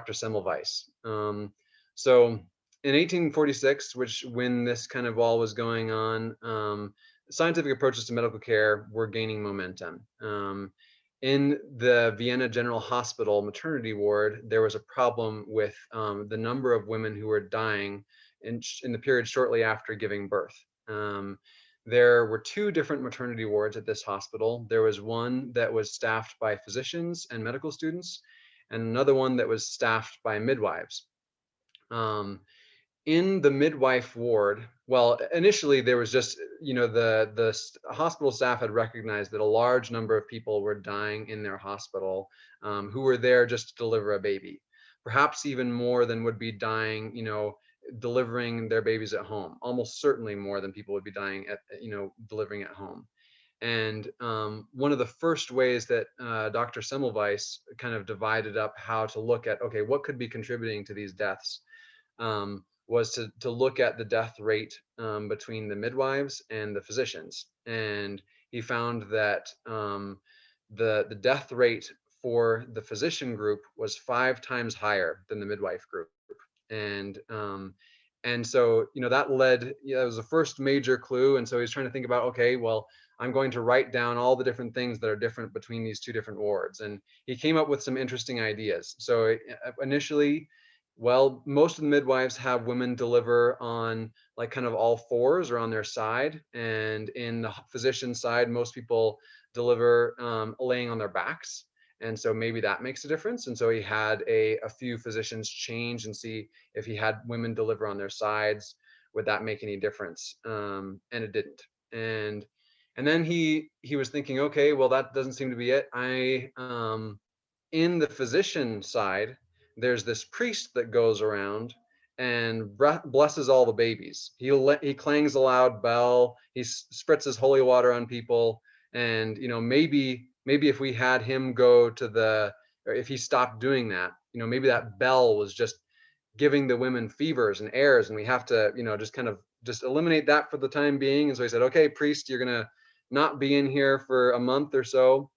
Semmelweis. So in 1846, when this kind of all was going on, scientific approaches to medical care were gaining momentum. In the Vienna General Hospital maternity ward, there was a problem with the number of women who were dying in the period shortly after giving birth. There were two different maternity wards at this hospital. There was one that was staffed by physicians and medical students, and another one that was staffed by midwives. In the midwife ward, well, initially there was just, the hospital staff had recognized that a large number of people were dying in their hospital, who were there just to deliver a baby, perhaps even more than would be dying, delivering their babies at home. Almost certainly more than people would be dying at, delivering at home. And one of the first ways that Dr. Semmelweis kind of divided up how to look at, okay, what could be contributing to these deaths, was to look at the death rate between the midwives and the physicians. And he found that the death rate for the physician group was 5 times higher than the midwife group. And so, that led, that was the first major clue. And so he's trying to think about, okay, well, I'm going to write down all the different things that are different between these two different wards. And he came up with some interesting ideas. So initially, well, most of the midwives have women deliver on like kind of all fours or on their side. And in the physician side, most people deliver laying on their backs. And so maybe that makes a difference. And so he had a few physicians change and see if he had women deliver on their sides, would that make any difference? And it didn't. And then he was thinking, okay, well, that doesn't seem to be it. In the physician side, there's this priest that goes around and blesses all the babies. He clangs a loud bell. He spritzes holy water on people. And maybe if we had him go to or if he stopped doing that, maybe that bell was just giving the women fevers and airs, and we have to, just kind of just eliminate that for the time being. And so he said, okay, priest, you're gonna not be in here for a month or so,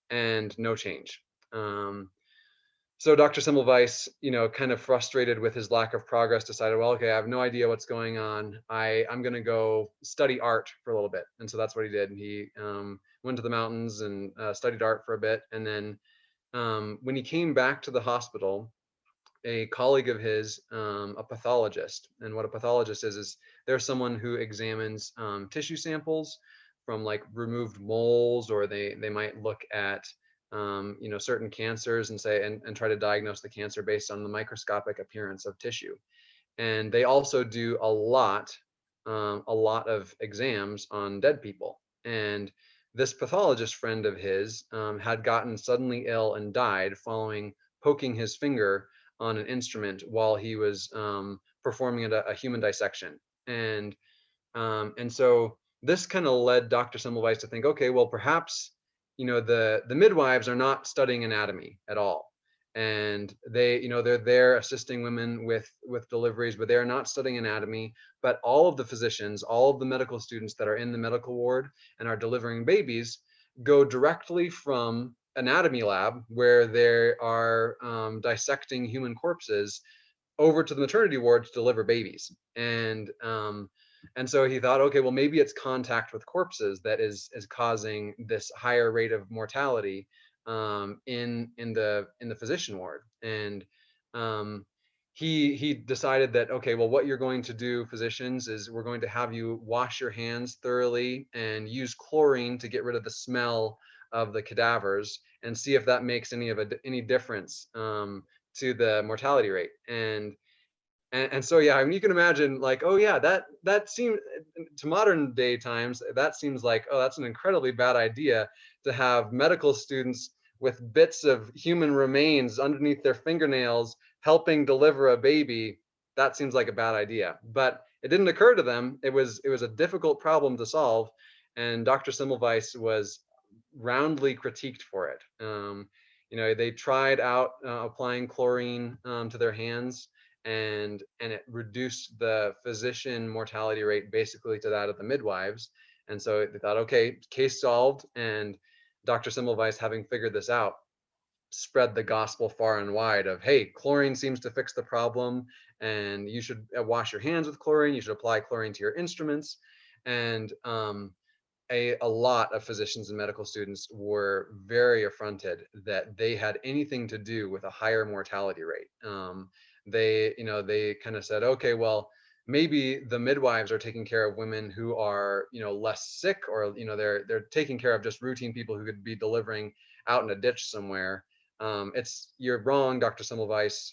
and no change. So Dr. Semmelweis, kind of frustrated with his lack of progress, decided, well, okay, I have no idea what's going on. I'm going to go study art for a little bit. And so that's what he did. He went to the mountains and studied art for a bit. And then when he came back to the hospital, a colleague of his, a pathologist, and what a pathologist is they're someone who examines tissue samples from like removed moles, or they might look at certain cancers and say and try to diagnose the cancer based on the microscopic appearance of tissue. And they also do a lot of exams on dead people. And this pathologist friend of his had gotten suddenly ill and died following poking his finger on an instrument while he was performing a human dissection. And so this kind of led Dr. Semmelweis to think, okay, well, perhaps the midwives are not studying anatomy at all, and they're there assisting women with deliveries, but they are not studying anatomy. But all of the physicians, all of the medical students that are in the medical ward and are delivering babies go directly from anatomy lab, where they are dissecting human corpses, over to the maternity ward to deliver babies. And so he thought, okay, well, maybe it's contact with corpses that is causing this higher rate of mortality in the physician ward. And he decided that, okay, well, what you're going to do, physicians, is we're going to have you wash your hands thoroughly and use chlorine to get rid of the smell of the cadavers, and see if that makes any difference to the mortality rate. And so, yeah, I mean, you can imagine, like, oh yeah, that seems, to modern day times, that seems like, oh, that's an incredibly bad idea, to have medical students with bits of human remains underneath their fingernails helping deliver a baby. That seems like a bad idea, but it didn't occur to them. It was a difficult problem to solve, and Dr. Semmelweis was roundly critiqued for it. They tried out applying chlorine to their hands, and it reduced the physician mortality rate basically to that of the midwives. And so they thought, okay, case solved. And Dr. Semmelweis, having figured this out, spread the gospel far and wide of, hey, chlorine seems to fix the problem, and you should wash your hands with chlorine. You should apply chlorine to your instruments. And a lot of physicians and medical students were very affronted that they had anything to do with a higher mortality rate. They kind of said, okay, well, maybe the midwives are taking care of women who are, less sick, or, they're taking care of just routine people who could be delivering out in a ditch somewhere. You're wrong, Dr. Semmelweis,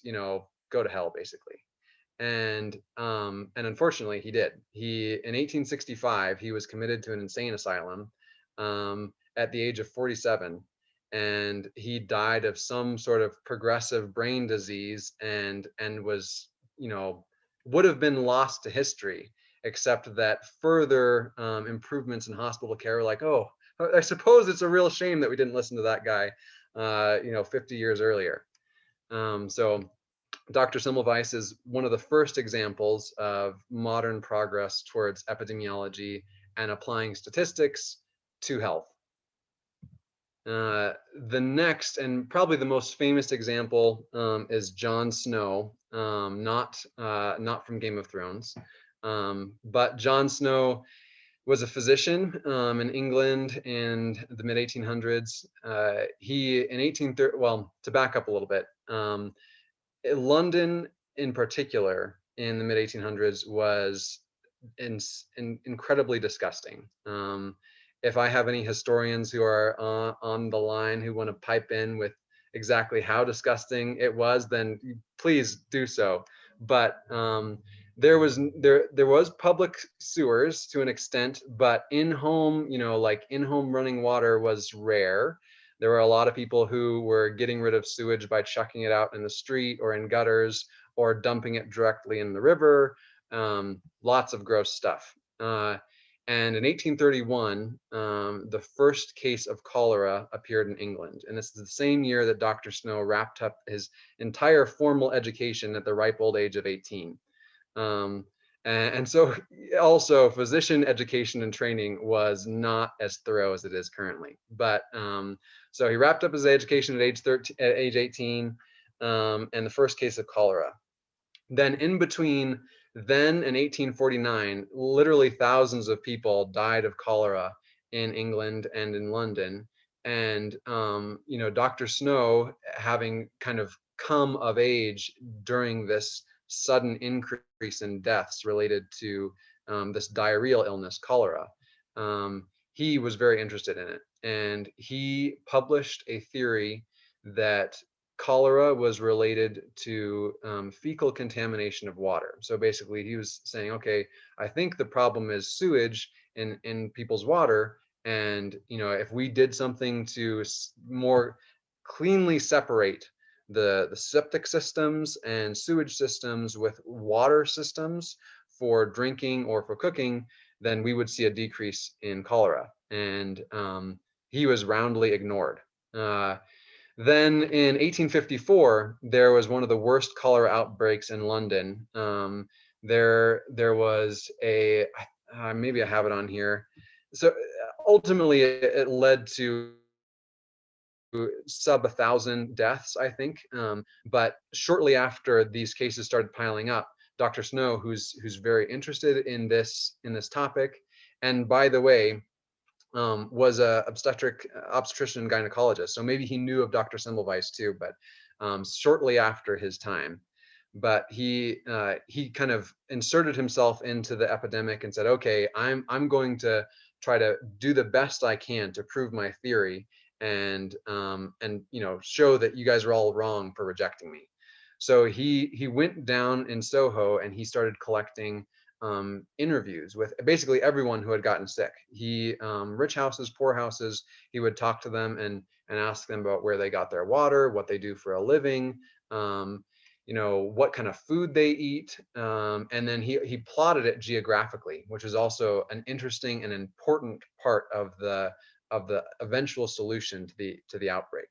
go to hell, basically. And unfortunately he did. In 1865 he was committed to an insane asylum at the age of 47, and he died of some sort of progressive brain disease, and was, would have been lost to history, except that further improvements in hospital care were like, oh, I suppose it's a real shame that we didn't listen to that guy 50 years earlier. So Dr. Semmelweis is one of the first examples of modern progress towards epidemiology and applying statistics to health. The next, and probably the most famous example, is Jon Snow, not from Game of Thrones, but Jon Snow was a physician in England in the mid 1800s. He in 1830, well, to back up a little bit, London in particular in the mid 1800s was incredibly disgusting. If I have any historians who are on the line who want to pipe in with exactly how disgusting it was, then please do so. But there was public sewers to an extent, but in-home, like in-home running water was rare. There were a lot of people who were getting rid of sewage by chucking it out in the street or in gutters, or dumping it directly in the river. Lots of gross stuff. And in 1831, the first case of cholera appeared in England. And this is the same year that Dr. Snow wrapped up his entire formal education at the ripe old age of 18. And so also physician education and training was not as thorough as it is currently. But so he wrapped up his education at age 18, and the first case of cholera. Then in between then and 1849, literally thousands of people died of cholera in England and in London. And Dr. Snow, having kind of come of age during this sudden increase in deaths related to this diarrheal illness, cholera, he was very interested in it. And he published a theory that cholera was related to fecal contamination of water. So basically he was saying, okay, I think the problem is sewage in people's water. And, if we did something to more cleanly separate the septic systems and sewage systems with water systems for drinking or for cooking, then we would see a decrease in cholera. And he was roundly ignored. Then in 1854, there was one of the worst cholera outbreaks in London. There was maybe I have it on here. So ultimately, it led to sub 1,000 deaths, I think. But shortly after these cases started piling up, Dr. Snow, who's very interested in this topic, and by the way, was a obstetrician and gynecologist. So maybe he knew of Dr. Semmelweis too, but shortly after his time. But he kind of inserted himself into the epidemic and said, okay, I'm going to try to do the best I can to prove my theory, and show that you guys are all wrong for rejecting me. So he went down in Soho and he started collecting interviews with basically everyone who had gotten sick. Rich houses, poor houses, he would talk to them and ask them about where they got their water, what they do for a living, what kind of food they eat, and then he plotted it geographically, which is also an interesting and important part of the eventual solution to the outbreak.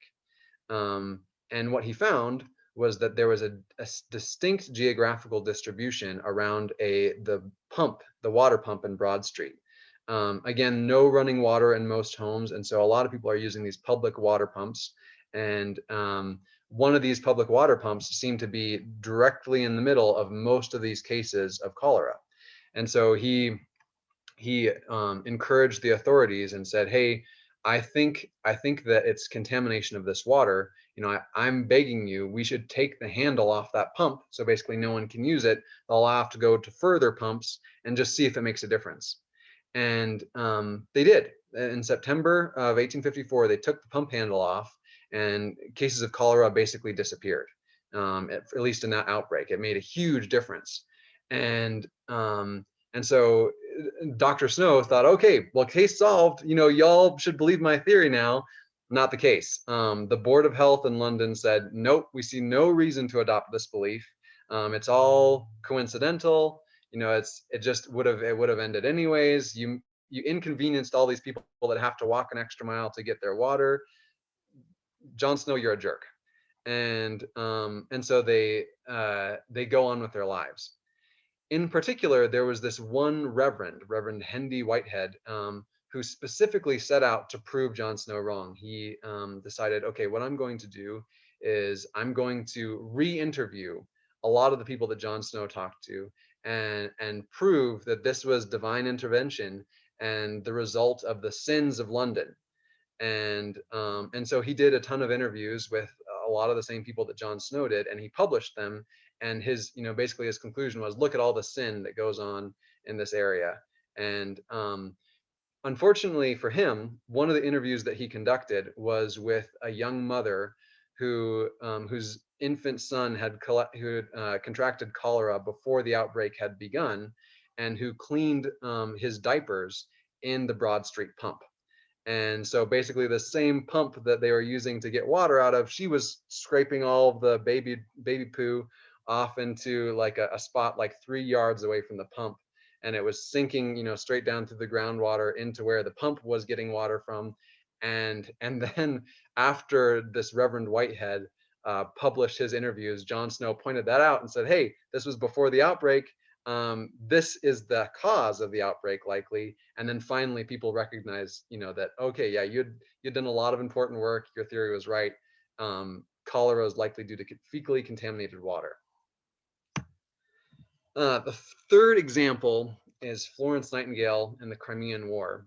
And what he found was that there was a distinct geographical distribution around the water pump in Broad Street. Again, no running water in most homes, and so a lot of people are using these public water pumps. And one of these public water pumps seemed to be directly in the middle of most of these cases of cholera. And so he encouraged the authorities and said, "Hey, I think that it's contamination of this water. I'm begging you, we should take the handle off that pump, so basically no one can use it. They'll have to go to further pumps and just see if it makes a difference." And they did. In September of 1854, they took the pump handle off, and cases of cholera basically disappeared. At least in that outbreak, it made a huge difference. And so Dr. Snow thought, okay, well, case solved. Y'all should believe my theory now. Not the case. The Board of Health in London said, nope, we see no reason to adopt this belief. It's all coincidental. It would have ended anyways. You inconvenienced all these people that have to walk an extra mile to get their water. Jon Snow, you're a jerk. And so they go on with their lives. In particular, there was this one Reverend Hendy Whitehead, who specifically set out to prove Jon Snow wrong. He decided, okay, what I'm going to do is I'm going to re-interview a lot of the people that Jon Snow talked to, and prove that this was divine intervention and the result of the sins of London. And so he did a ton of interviews with a lot of the same people that Jon Snow did, and he published them. And basically his conclusion was, look at all the sin that goes on in this area. And unfortunately for him, one of the interviews that he conducted was with a young mother whose infant son had contracted cholera before the outbreak had begun, and who cleaned his diapers in the Broad Street pump. And so basically the same pump that they were using to get water out of, she was scraping all of the baby poo off into like a spot like 3 yards away from the pump. And it was sinking, straight down through the groundwater into where the pump was getting water from. And then after this Reverend Whitehead published his interviews, Jon Snow pointed that out and said, hey, this was before the outbreak. This is the cause of the outbreak, likely. And then finally people recognize, that, okay, yeah, you'd done a lot of important work. Your theory was right. Cholera is likely due to fecally contaminated water. The third example is Florence Nightingale and the Crimean War.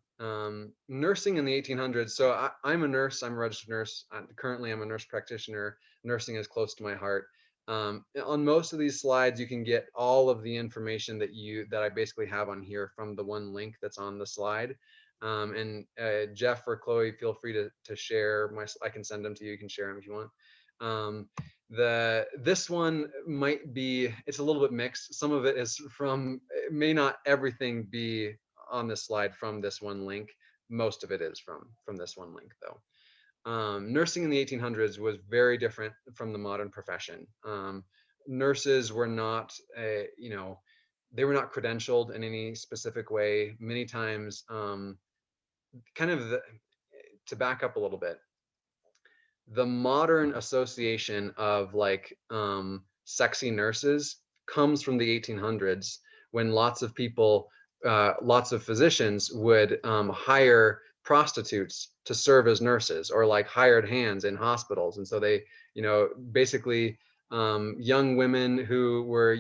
Nursing in the 1800s. So I'm a nurse. I'm a registered nurse. Currently, I'm a nurse practitioner. Nursing is close to my heart. On most of these slides, you can get all of the information that I basically have on here from the one link that's on the slide. And Jeff or Chloe, feel free to share. I can send them to you. You can share them if you want. This one might be, it's a little bit mixed. Some of it is it may not everything be on this slide from this one link. Most of it is from this one link though. Nursing in the 1800s was very different from the modern profession. Nurses were not, they were not credentialed in any specific way. Many times, to back up a little bit, the modern association of sexy nurses comes from the 1800s, when lots of people, lots of physicians would hire prostitutes to serve as nurses, or like hired hands in hospitals. And so they, basically young women who were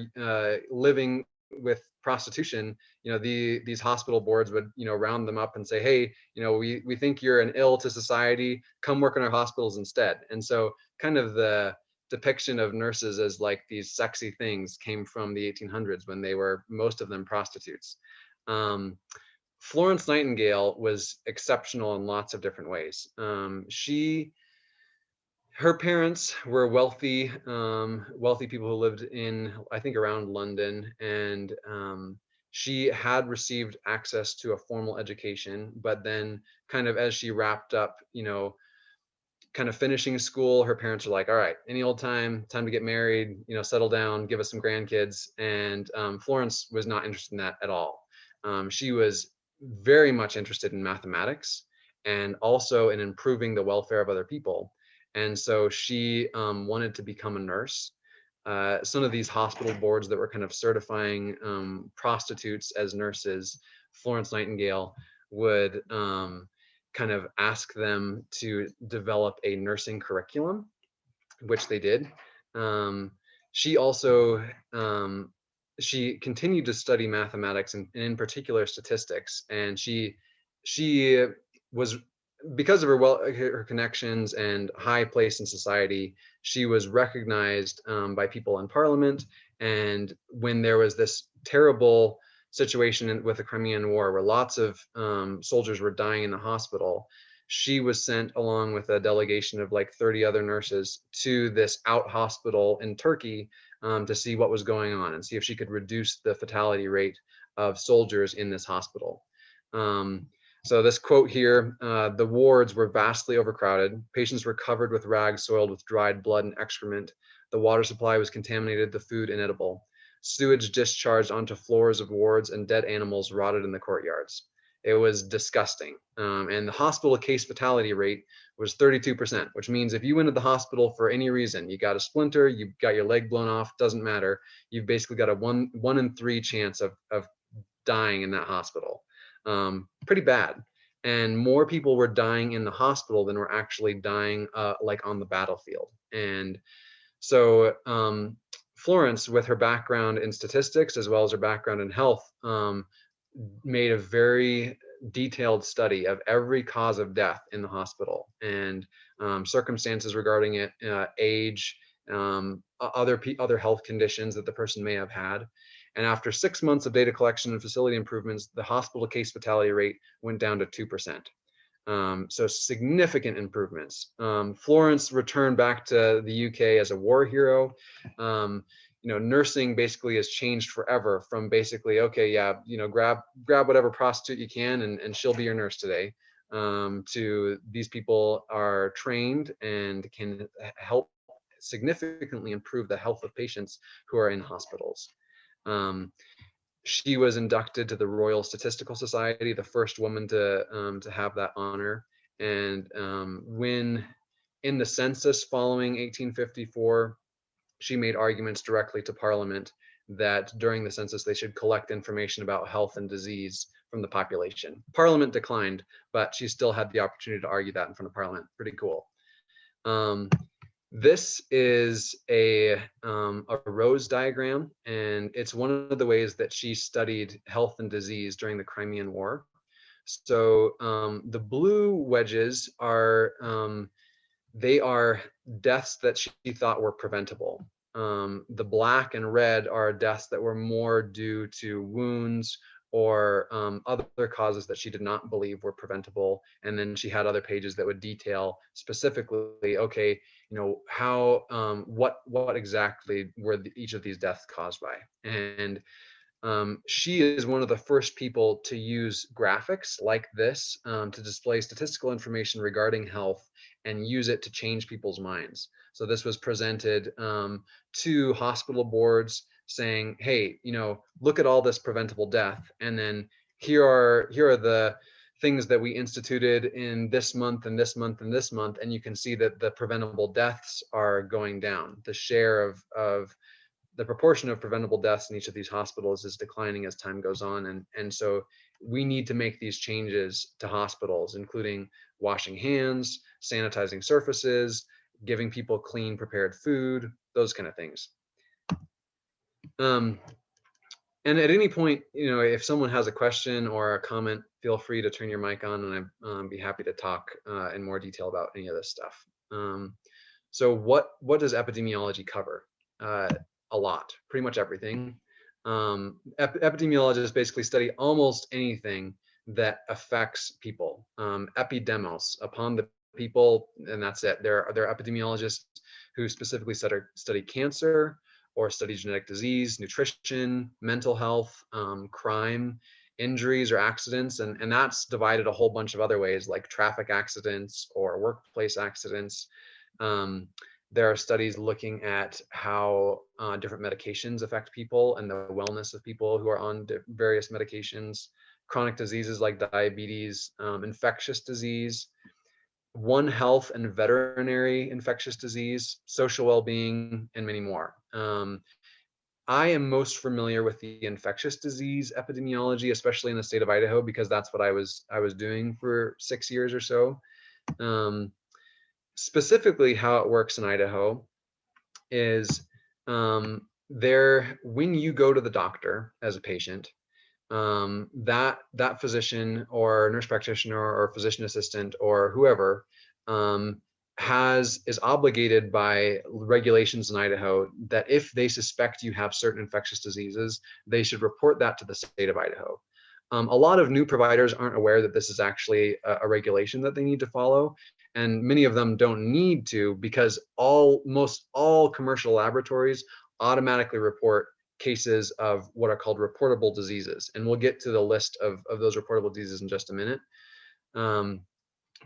living with prostitution, these hospital boards would, round them up and say, hey, we think you're an ill to society, come work in our hospitals instead. And so kind of the depiction of nurses as like these sexy things came from the 1800s, when they were, most of them, prostitutes. Florence Nightingale was exceptional in lots of different ways. Her parents were wealthy people who lived in, I think, around London, and she had received access to a formal education, but then kind of as she wrapped up, kind of finishing school, her parents were like, all right, any old time to get married, settle down, give us some grandkids. And Florence was not interested in that at all. She was very much interested in mathematics and also in improving the welfare of other people. And so she wanted to become a nurse. Some of these hospital boards that were kind of certifying prostitutes as nurses, Florence Nightingale would kind of ask them to develop a nursing curriculum, which they did. She also she continued to study mathematics and in particular statistics, and she was, because of her connections and high place in society, she was recognized by people in parliament. And when there was this terrible situation with the Crimean War, where lots of soldiers were dying in the hospital, she was sent along with a delegation of like 30 other nurses to this out hospital in Turkey to see what was going on and see if she could reduce the fatality rate of soldiers in this hospital. So this quote here, the wards were vastly overcrowded. Patients were covered with rags soiled with dried blood and excrement. The water supply was contaminated, the food inedible. Sewage discharged onto floors of wards, and dead animals rotted in the courtyards. It was disgusting. And the hospital case fatality rate was 32%, which means if you went to the hospital for any reason, you got a splinter, you got your leg blown off, doesn't matter. You've basically got a one in 3 chance of dying in that hospital. Pretty bad. And more people were dying in the hospital than were actually dying like on the battlefield. And so Florence, with her background in statistics as well as her background in health, made a very detailed study of every cause of death in the hospital and circumstances regarding it, age, other health conditions that the person may have had. And after 6 months of data collection and facility improvements, the hospital case fatality rate went down to 2%. So significant improvements. Florence returned back to the UK as a war hero. Nursing basically has changed forever from basically, okay, yeah, grab whatever prostitute you can and she'll be your nurse today, to these people are trained and can help significantly improve the health of patients who are in hospitals. She was inducted to the Royal Statistical Society, the first woman to have that honor. And when in the census following 1854, she made arguments directly to Parliament that during the census they should collect information about health and disease from the population. Parliament declined, but she still had the opportunity to argue that in front of Parliament. Pretty cool. This is a rose diagram, and it's one of the ways that she studied health and disease during the Crimean War. So the blue wedges are they are deaths that she thought were preventable. The black and red are deaths that were more due to wounds or other causes that she did not believe were preventable. And then she had other pages that would detail specifically, okay, how what exactly were each of these deaths caused by. And she is one of the first people to use graphics like this to display statistical information regarding health and use it to change people's minds. So this was presented to hospital boards saying, hey, look at all this preventable death, and then here are the things that we instituted in this month and this month and this month, and you can see that the preventable deaths are going down. The share of the proportion of preventable deaths in each of these hospitals is declining as time goes on. And so we need to make these changes to hospitals, including washing hands, sanitizing surfaces, giving people clean, prepared food, those kind of things. And at any point, if someone has a question or a comment, feel free to turn your mic on, and I'd be happy to talk in more detail about any of this stuff. So what does epidemiology cover? A lot, pretty much everything. Epidemiologists basically study almost anything that affects people. Epidemos, upon the people, and that's it. There are epidemiologists who specifically study cancer or study genetic disease, nutrition, mental health, crime, injuries or accidents, and that's divided a whole bunch of other ways, like traffic accidents or workplace accidents. There are studies looking at how different medications affect people and the wellness of people who are on various medications, chronic diseases like diabetes, infectious disease, One Health and veterinary infectious disease, social well-being, and many more. I am most familiar with the infectious disease epidemiology, especially in the state of Idaho, because that's what I was doing for 6 years or so. Um, Specifically, how it works in Idaho is when you go to the doctor as a patient, that physician or nurse practitioner or physician assistant or whoever um, is obligated by regulations in Idaho that if they suspect you have certain infectious diseases, they should report that to the state of Idaho. A lot of new providers aren't aware that this is actually a regulation that they need to follow, and many of them don't need to because most all commercial laboratories automatically report cases of what are called reportable diseases. And we'll get to the list of those reportable diseases in just a minute. Um,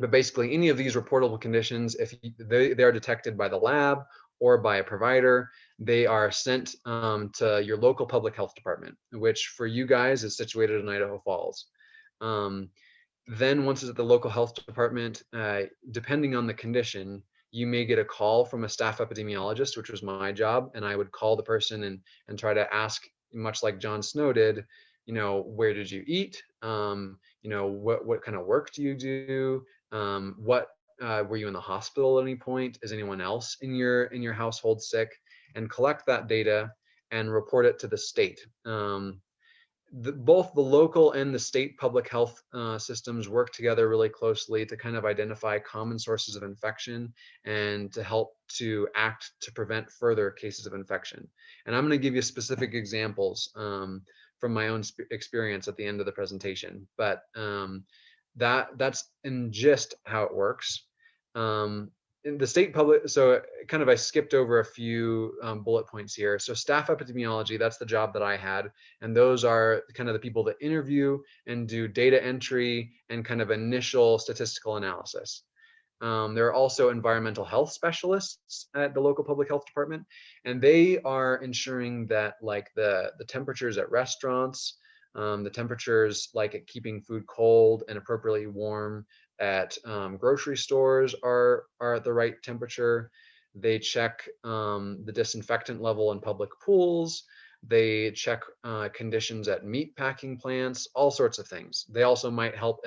but basically, any of these reportable conditions, if they are detected by the lab or by a provider, they are sent to your local public health department, which for you guys is situated in Idaho Falls. Um, then once it's at the local health department, depending on the condition, you may get a call from a staff epidemiologist, which was my job, and I would call the person and try to ask, much like Jon Snow did, where did you eat? What kind of work do you do? What were you in the hospital at any point? Is anyone else in your household sick? And collect that data and report it to the state. Both the local and the state public health systems work together really closely to kind of identify common sources of infection and to help to act to prevent further cases of infection. And I'm going to give you specific examples from my own experience at the end of the presentation, but that's in gist how it works. In the state public, so kind of I skipped over a few bullet points here. So staff epidemiology, that's the job that I had, and those are kind of the people that interview and do data entry and kind of initial statistical analysis. There are also environmental health specialists at the local public health department, and they are ensuring that like the temperatures at restaurants, the temperatures like at keeping food cold and appropriately warm at grocery stores are at the right temperature. They check the disinfectant level in public pools. They check conditions at meat packing plants, all sorts of things. They also might help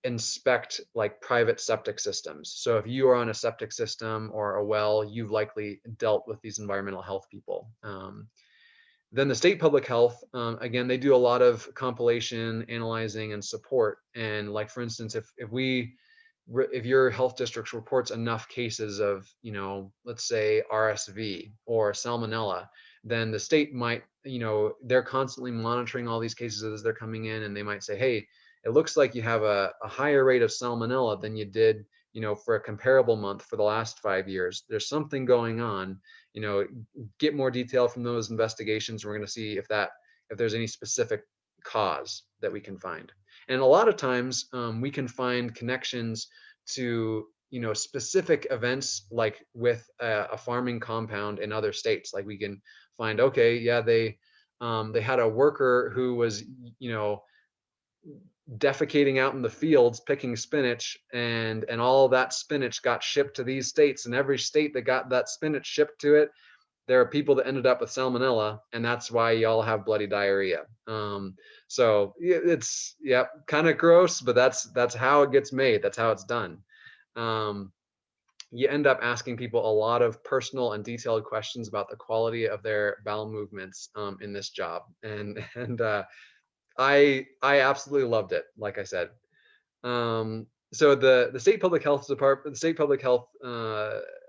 inspect like private septic systems. So if you are on a septic system or a well, you've likely dealt with these environmental health people. Then the state public health, again, they do a lot of compilation, analyzing, and support. And like for instance, if your health district reports enough cases of, let's say RSV or salmonella, then the state might, they're constantly monitoring all these cases as they're coming in, and they might say, hey, it looks like you have a higher rate of salmonella than you did, for a comparable month for the last 5 years. There's something going on, get more detail from those investigations. We're going to see if there's any specific cause that we can find. And a lot of times we can find connections to specific events, like with a farming compound in other states. Like we can find, okay, yeah, they had a worker who was defecating out in the fields picking spinach, and all that spinach got shipped to these states, and every state that got that spinach shipped to it, there are people that ended up with salmonella, and that's why y'all have bloody diarrhea. So it's kind of gross, but that's how it gets made. That's how it's done. You end up asking people a lot of personal and detailed questions about the quality of their bowel movements in this job, and I absolutely loved it. Like I said, so the state public health department, the state public health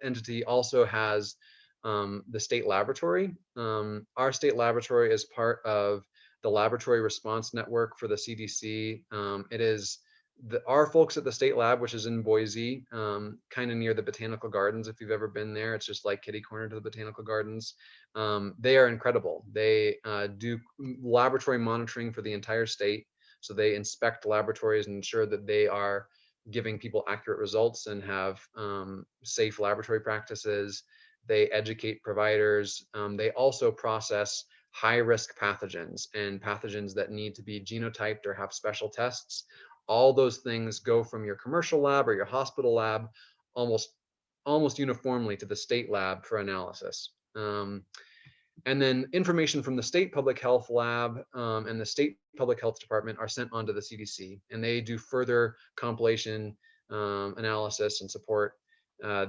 entity also has the state laboratory. Our state laboratory is part of the laboratory response network for the CDC. It is our folks at the state lab, which is in Boise, kind of near the botanical gardens. If you've ever been there, it's just like kitty corner to the botanical gardens. They are incredible. They do laboratory monitoring for the entire state. So they inspect laboratories and ensure that they are giving people accurate results and have safe laboratory practices. They educate providers. They also process high-risk pathogens and pathogens that need to be genotyped or have special tests. All those things go from your commercial lab or your hospital lab almost uniformly to the state lab for analysis. And then information from the state public health lab and the state public health department are sent on to the CDC, and they do further compilation, analysis, and support.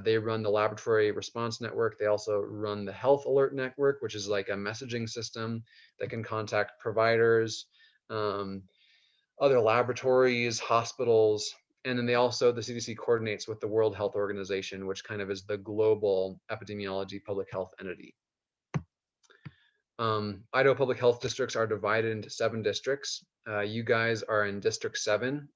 They run the laboratory response network. They also run the health alert network, which is like a messaging system that can contact providers, um, other laboratories, hospitals. And then the CDC coordinates with the World Health Organization, which kind of is the global epidemiology public health entity. Idaho public health districts are divided into 7 districts. You guys are in District 7.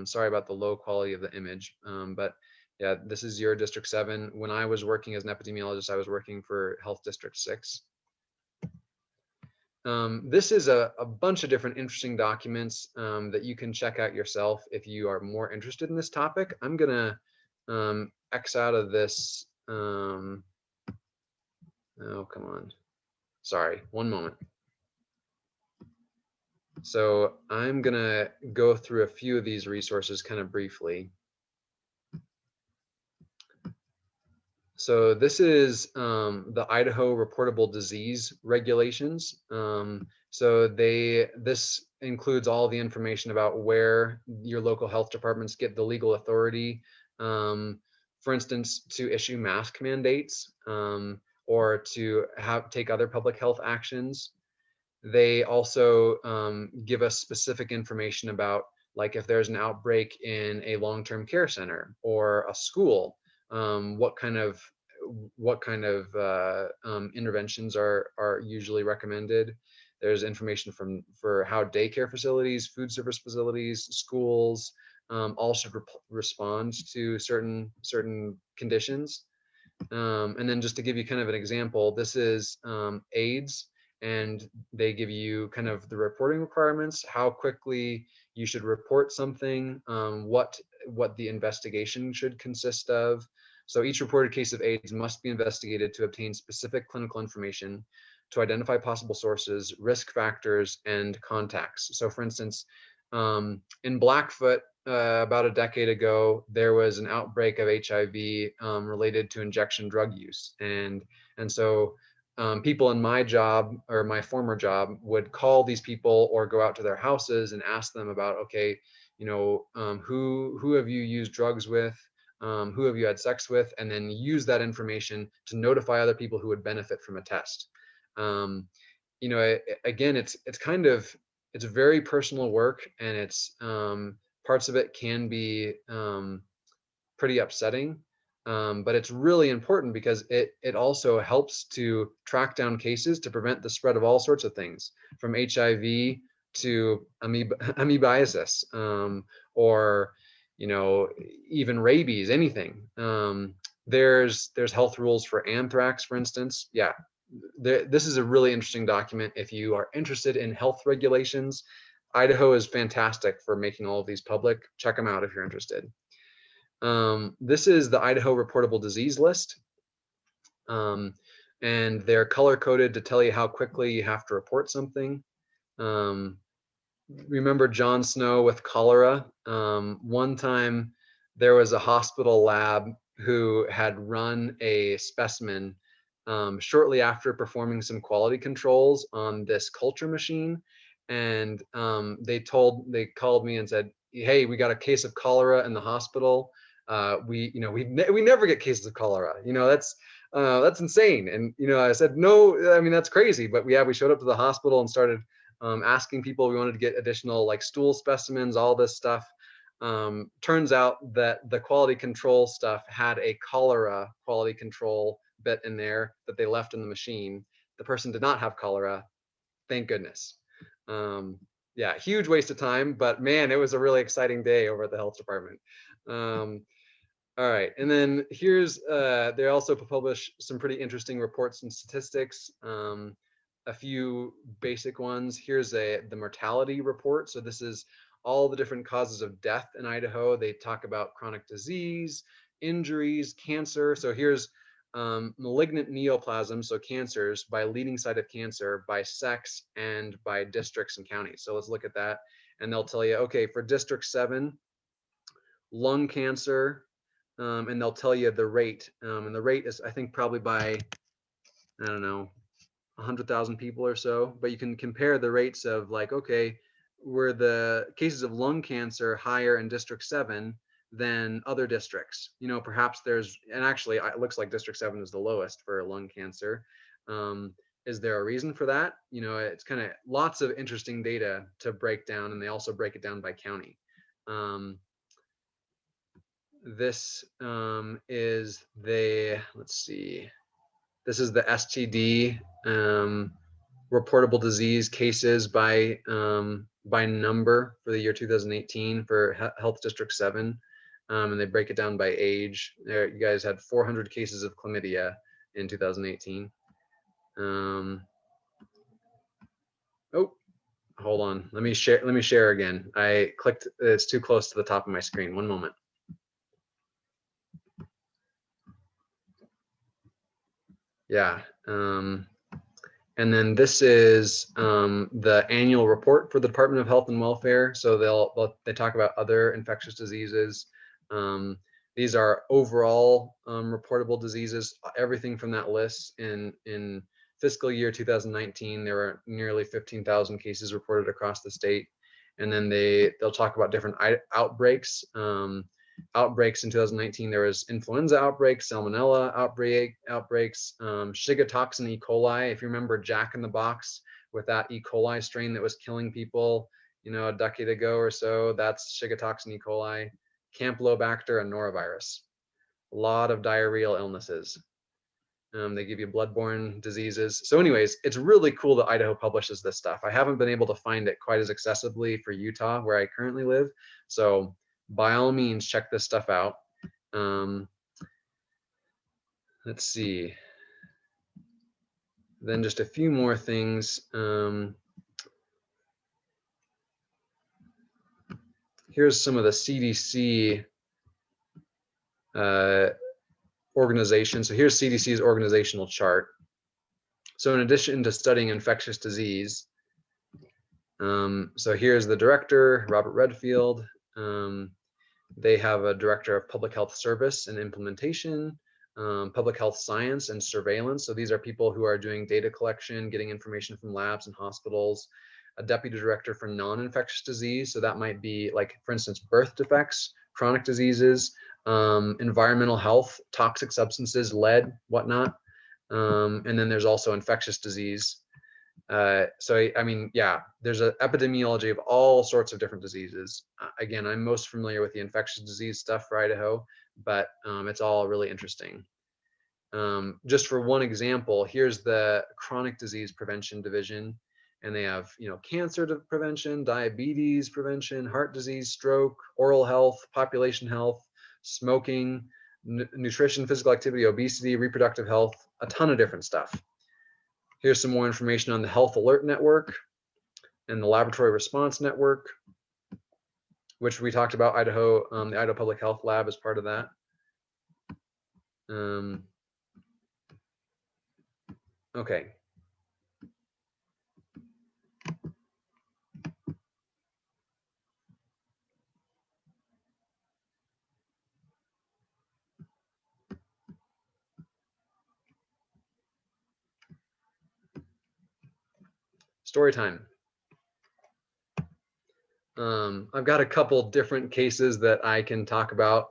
Sorry about the low quality of the image, but yeah, this is your District 7. When I was working as an epidemiologist, I was working for Health District 6. This is a bunch of different interesting documents that you can check out yourself if you are more interested in this topic. I'm gonna X out of this. Oh, come on. Sorry, one moment. So I'm gonna go through a few of these resources kind of briefly. So this is the Idaho Reportable Disease Regulations. So this includes all the information about where your local health departments get the legal authority, for instance, to issue mask mandates or to take other public health actions. They also give us specific information about, like, if there's an outbreak in a long-term care center or a school, what kind of interventions are usually recommended. There's information for how daycare facilities, food service facilities, schools all should respond to certain conditions. And then just to give you kind of an example, this is AIDS, and they give you kind of the reporting requirements, how quickly you should report something, what the investigation should consist of. So each reported case of AIDS must be investigated to obtain specific clinical information, to identify possible sources, risk factors, and contacts. So for instance, in Blackfoot, about a decade ago, there was an outbreak of HIV related to injection drug use, and so people in my job, or my former job, would call these people or go out to their houses and ask them about, okay, who have you used drugs with, who have you had sex with, and then use that information to notify other people who would benefit from a test. Again, it's very personal work, and it's parts of it can be pretty upsetting, but it's really important because it also helps to track down cases to prevent the spread of all sorts of things, from HIV to amoebiasis, or even rabies, anything. There's health rules for anthrax, for instance. Yeah, this is a really interesting document if you are interested in health regulations. Idaho is fantastic for making all of these public. Check them out if you're interested. This is the Idaho Reportable Disease List. And they're color coded to tell you how quickly you have to report something. Remember Jon Snow with cholera? One time there was a hospital lab who had run a specimen shortly after performing some quality controls on this culture machine, and they called me and said, "Hey, we got a case of cholera in the hospital. We never get cases of cholera. That's insane." And I said, "No, I mean that's crazy." But we showed up to the hospital and started asking people. We wanted to get additional like stool specimens, all this stuff. Turns out that the quality control stuff had a cholera quality control bit in there that they left in the machine. The person did not have cholera, thank goodness. Yeah, huge waste of time, but man, it was a really exciting day over at the health department. All right, and then here's they also publish some pretty interesting reports and statistics. A few basic ones. Here's the mortality report. So this is all the different causes of death in Idaho. They talk about chronic disease, injuries, cancer. So here's malignant neoplasm, so cancers, by leading site of cancer, by sex, and by districts and counties. So let's look at that, and they'll tell you, okay, for District 7, lung cancer, and they'll tell you the rate. And the rate is, I think, probably by, I don't know, 100,000 people or so, but you can compare the rates of like, okay, were the cases of lung cancer higher in District 7 than other districts? You know, perhaps there's, and actually it looks like District 7 is the lowest for lung cancer. Is there a reason for that? You know, it's kind of lots of interesting data to break down, and they also break it down by county. This is the, let's see, this is the STD reportable disease cases by number for the year 2018 for Health District 7, and they break it down by age. There, you guys had 400 cases of chlamydia in 2018. Oh, hold on. Let me share again. I clicked. It's too close to the top of my screen. One moment. Yeah. And then this is the annual report for the Department of Health and Welfare. So they talk about other infectious diseases. These are overall reportable diseases. Everything from that list in fiscal year 2019, there were nearly 15,000 cases reported across the state. And then they'll talk about different outbreaks. Outbreaks in 2019, there was influenza outbreaks, salmonella outbreaks, Shiga toxin E. coli. If you remember Jack in the Box with that E. coli strain that was killing people, you know, a decade ago or so, that's Shiga toxin E. coli, Campylobacter, and norovirus. A lot of diarrheal illnesses. They give you bloodborne diseases. So anyways, it's really cool that Idaho publishes this stuff. I haven't been able to find it quite as accessibly for Utah, where I currently live. So by all means, check this stuff out. Let's see. Then just a few more things. Here's some of the CDC organization. So here's CDC's organizational chart. So in addition to studying infectious disease, so here's the director, Robert Redfield. They have a director of public health service and implementation, public health science and surveillance. So these are people who are doing data collection, getting information from labs and hospitals. A deputy director for non-infectious disease. So that might be like, for instance, birth defects, chronic diseases, environmental health, toxic substances, lead, whatnot. And then there's also infectious disease. So, I mean, yeah, there's an epidemiology of all sorts of different diseases. Again, I'm most familiar with the infectious disease stuff for Idaho, but it's all really interesting. Just for one example, here's the chronic disease prevention division, and they have, you know, cancer prevention, diabetes prevention, heart disease, stroke, oral health, population health, smoking, nutrition, physical activity, obesity, reproductive health, a ton of different stuff. Here's some more information on the Health Alert Network and the Laboratory Response Network, which we talked about. Idaho, the Idaho Public Health Lab is part of that. Okay. Story time. I've got a couple different cases that I can talk about.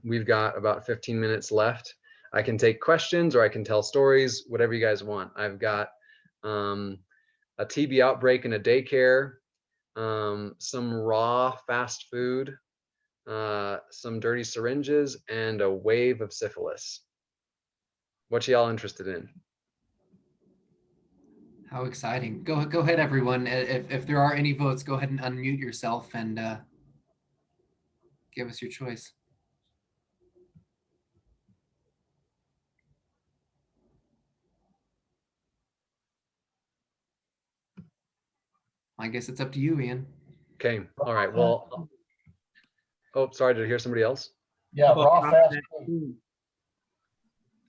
We've got about 15 minutes left. I can take questions or I can tell stories, whatever you guys want. I've got a TB outbreak in a daycare, some raw fast food, some dirty syringes, and a wave of syphilis. What y'all interested in? How exciting. Go ahead, everyone. If there are any votes, go ahead and unmute yourself and give us your choice. I guess it's up to you, Ian. Okay. All right. Well, oh, sorry. Did I hear somebody else? Yeah, raw fast food.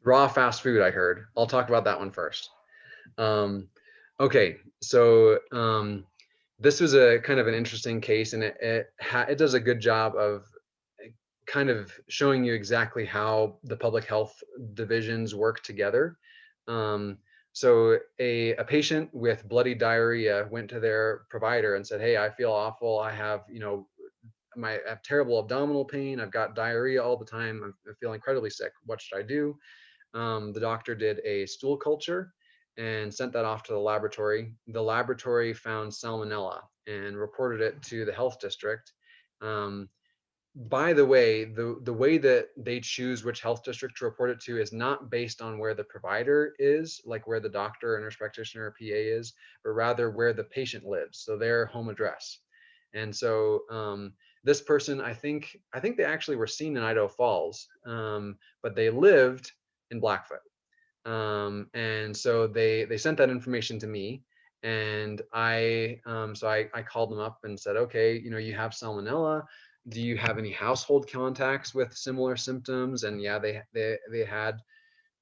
Raw fast food, I heard. I'll talk about that one first. Okay, so this was a kind of an interesting case, and it does a good job of kind of showing you exactly how the public health divisions work together. So a patient with bloody diarrhea went to their provider and said, hey, I feel awful. I have, I have terrible abdominal pain. I've got diarrhea all the time. I feel incredibly sick. What should I do? The doctor did a stool culture and sent that off to the laboratory. The laboratory found salmonella and reported it to the health district. By the way, the way that they choose which health district to report it to is not based on where the provider is, like where the doctor, nurse practitioner, or PA is, but rather where the patient lives, so their home address. And so this person, I think they actually were seen in Idaho Falls, but they lived in Blackfoot. And so they sent that information to me, and I called them up and said, okay, you have salmonella. Do you have any household contacts with similar symptoms? And yeah, they had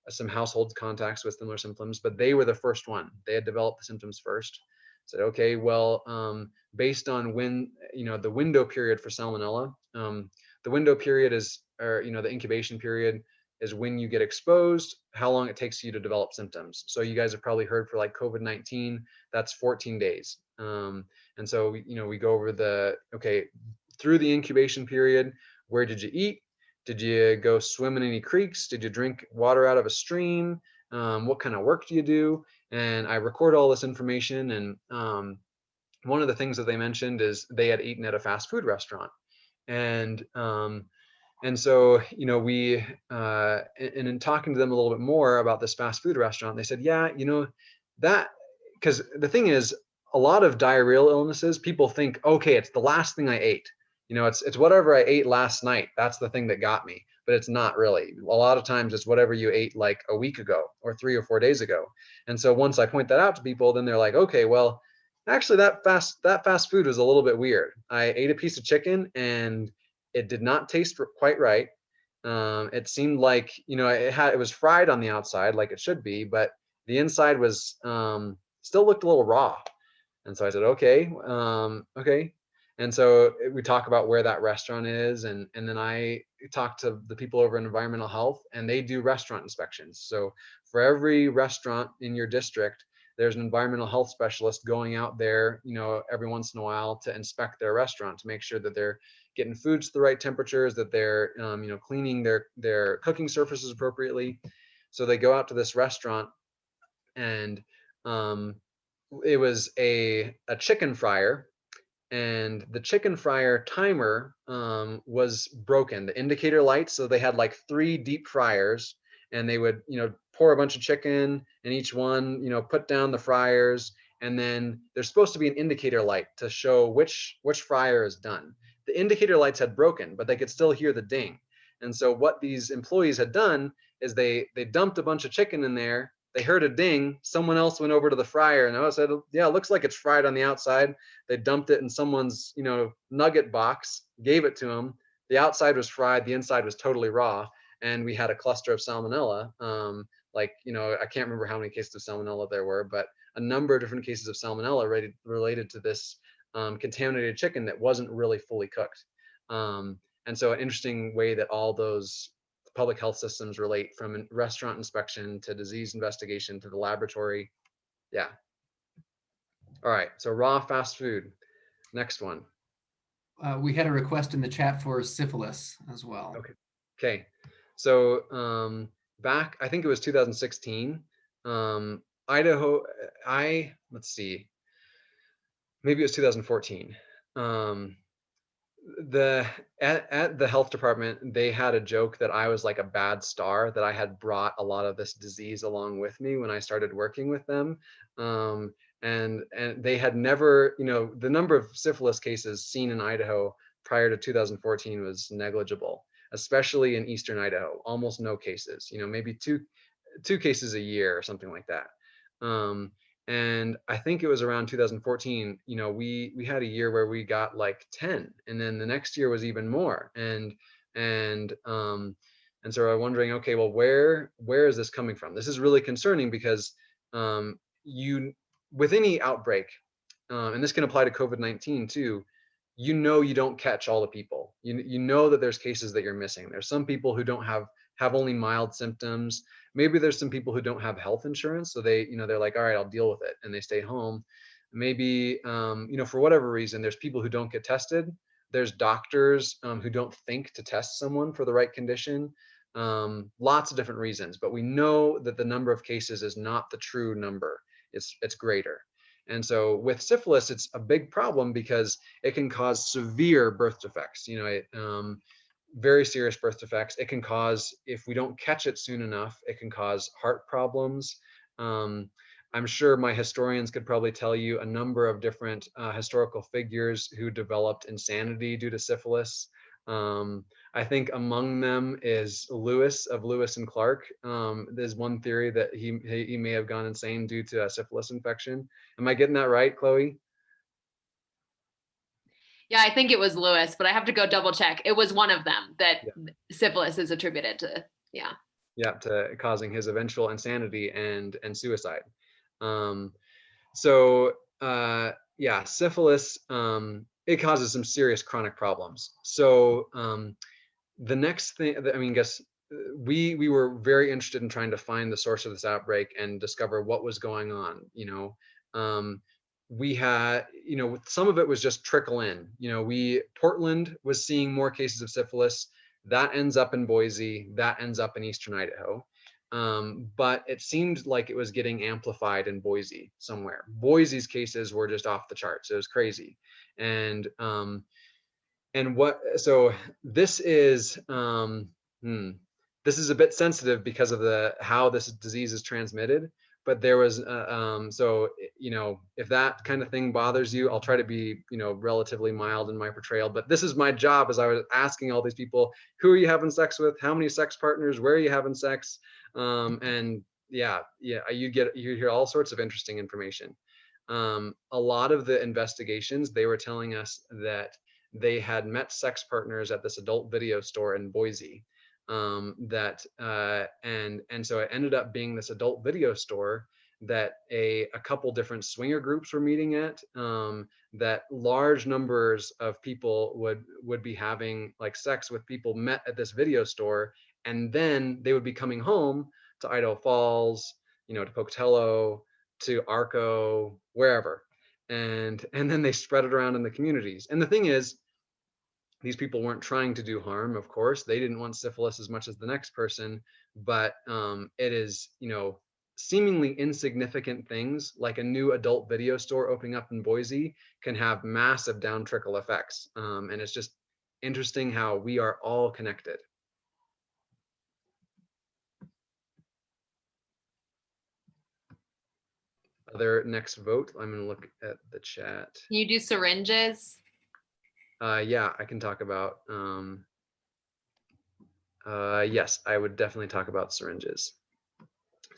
some household contacts with similar symptoms, but they were the first one. They had developed the symptoms first. Said, okay, well, based on when, the window period for salmonella, the window period is, or, the incubation period is when you get exposed, how long it takes you to develop symptoms. So you guys have probably heard for like COVID-19, that's 14 days. And so, we go over okay, through the incubation period, where did you eat? Did you go swim in any creeks? Did you drink water out of a stream? What kind of work do you do? And I record all this information. And one of the things that they mentioned is they had eaten at a fast food restaurant. And so, we, and in talking to them a little bit more about this fast food restaurant, they said, yeah, that, because the thing is, a lot of diarrheal illnesses, people think, okay, it's the last thing I ate. It's whatever I ate last night. That's the thing that got me, but it's not really. A lot of times it's whatever you ate like a week ago or 3 or 4 days ago. And so once I point that out to people, then they're like, okay, well, actually that fast food was a little bit weird. I ate a piece of chicken and it did not taste quite right. It seemed like, it was fried on the outside like it should be, but the inside was still looked a little raw. And so I said, okay, okay. And so we talk about where that restaurant is, and then I talk to the people over in environmental health, and they do restaurant inspections. So for every restaurant in your district, there's an environmental health specialist going out there, every once in a while to inspect their restaurant to make sure that they're getting foods to the right temperatures, that they're, cleaning their cooking surfaces appropriately. So they go out to this restaurant, and it was a chicken fryer, and the chicken fryer timer was broken, the indicator lights. So they had like 3 deep fryers, and they would, pour a bunch of chicken in each one, put down the fryers, and then there's supposed to be an indicator light to show which fryer is done. The indicator lights had broken, but they could still hear the ding. And so what these employees had done is they dumped a bunch of chicken in there. They heard a ding. Someone else went over to the fryer and said, yeah, it looks like it's fried on the outside. They dumped it in someone's, nugget box, gave it to them. The outside was fried. The inside was totally raw. And we had a cluster of salmonella. I can't remember how many cases of salmonella there were, but a number of different cases of salmonella related to this contaminated chicken that wasn't really fully cooked. And so an interesting way that all those public health systems relate, from restaurant inspection to disease investigation to the laboratory. Yeah. All right. So raw fast food. Next one. We had a request in the chat for syphilis as well. Okay. Okay. So back, I think it was 2016, Idaho, let's see, maybe it was 2014. At the health department, they had a joke that I was like a bad star, that I had brought a lot of this disease along with me when I started working with them. And they had never, the number of syphilis cases seen in Idaho prior to 2014 was negligible, especially in eastern Idaho. Almost no cases, maybe two cases a year or something like that. And I think it was around 2014, we had a year where we got like 10, and then the next year was even more. And so I'm wondering, okay, well, where is this coming from? This is really concerning, because with any outbreak, and this can apply to COVID-19 too, you don't catch all the people. You know that there's cases that you're missing. There's some people who don't have have only mild symptoms. Maybe there's some people who don't have health insurance, so they, they're like, all right, I'll deal with it, and they stay home. Maybe, for whatever reason, there's people who don't get tested. There's doctors who don't think to test someone for the right condition. Lots of different reasons, but we know that the number of cases is not the true number. It's greater. And so with syphilis, it's a big problem because it can cause severe birth defects. Very serious birth defects. It can cause, if we don't catch it soon enough, it can cause heart problems. I'm sure my historians could probably tell you a number of different historical figures who developed insanity due to syphilis. I think among them is Lewis of Lewis and Clark. There's one theory that he may have gone insane due to a syphilis infection. Am I getting that right, Chloe? Yeah, I think it was Lewis, but I have to go double check. It was one of them that Yeah. syphilis is attributed to. Yeah. Yeah, to causing his eventual insanity and suicide. Yeah, syphilis, it causes some serious chronic problems. So the next thing, we were very interested in trying to find the source of this outbreak and discover what was going on. We had, some of it was just trickle in. Portland was seeing more cases of syphilis. That ends up in Boise. That ends up in Eastern Idaho. But it seemed like it was getting amplified in Boise somewhere. Boise's cases were just off the charts. It was crazy. So this is this is a bit sensitive because of how this disease is transmitted. But there was if that kind of thing bothers you, I'll try to be relatively mild in my portrayal. But this is my job, as I was asking all these people, who are you having sex with? How many sex partners? Where are you having sex? You hear all sorts of interesting information. A lot of the investigations, they were telling us that they had met sex partners at this adult video store in Boise. So it ended up being this adult video store that a couple different swinger groups were meeting at, that large numbers of people would be having like sex with people met at this video store, and then they would be coming home to Idaho Falls, to Pocatello, to Arco, wherever, and then they spread it around in the communities. And the thing is, these people weren't trying to do harm, of course. They didn't want syphilis as much as the next person, but it is, seemingly insignificant things like a new adult video store opening up in Boise can have massive down trickle effects. And it's just interesting how we are all connected. Other next vote, I'm going to look at the chat. Can you do syringes? Yeah, I can talk about, yes, I would definitely talk about syringes.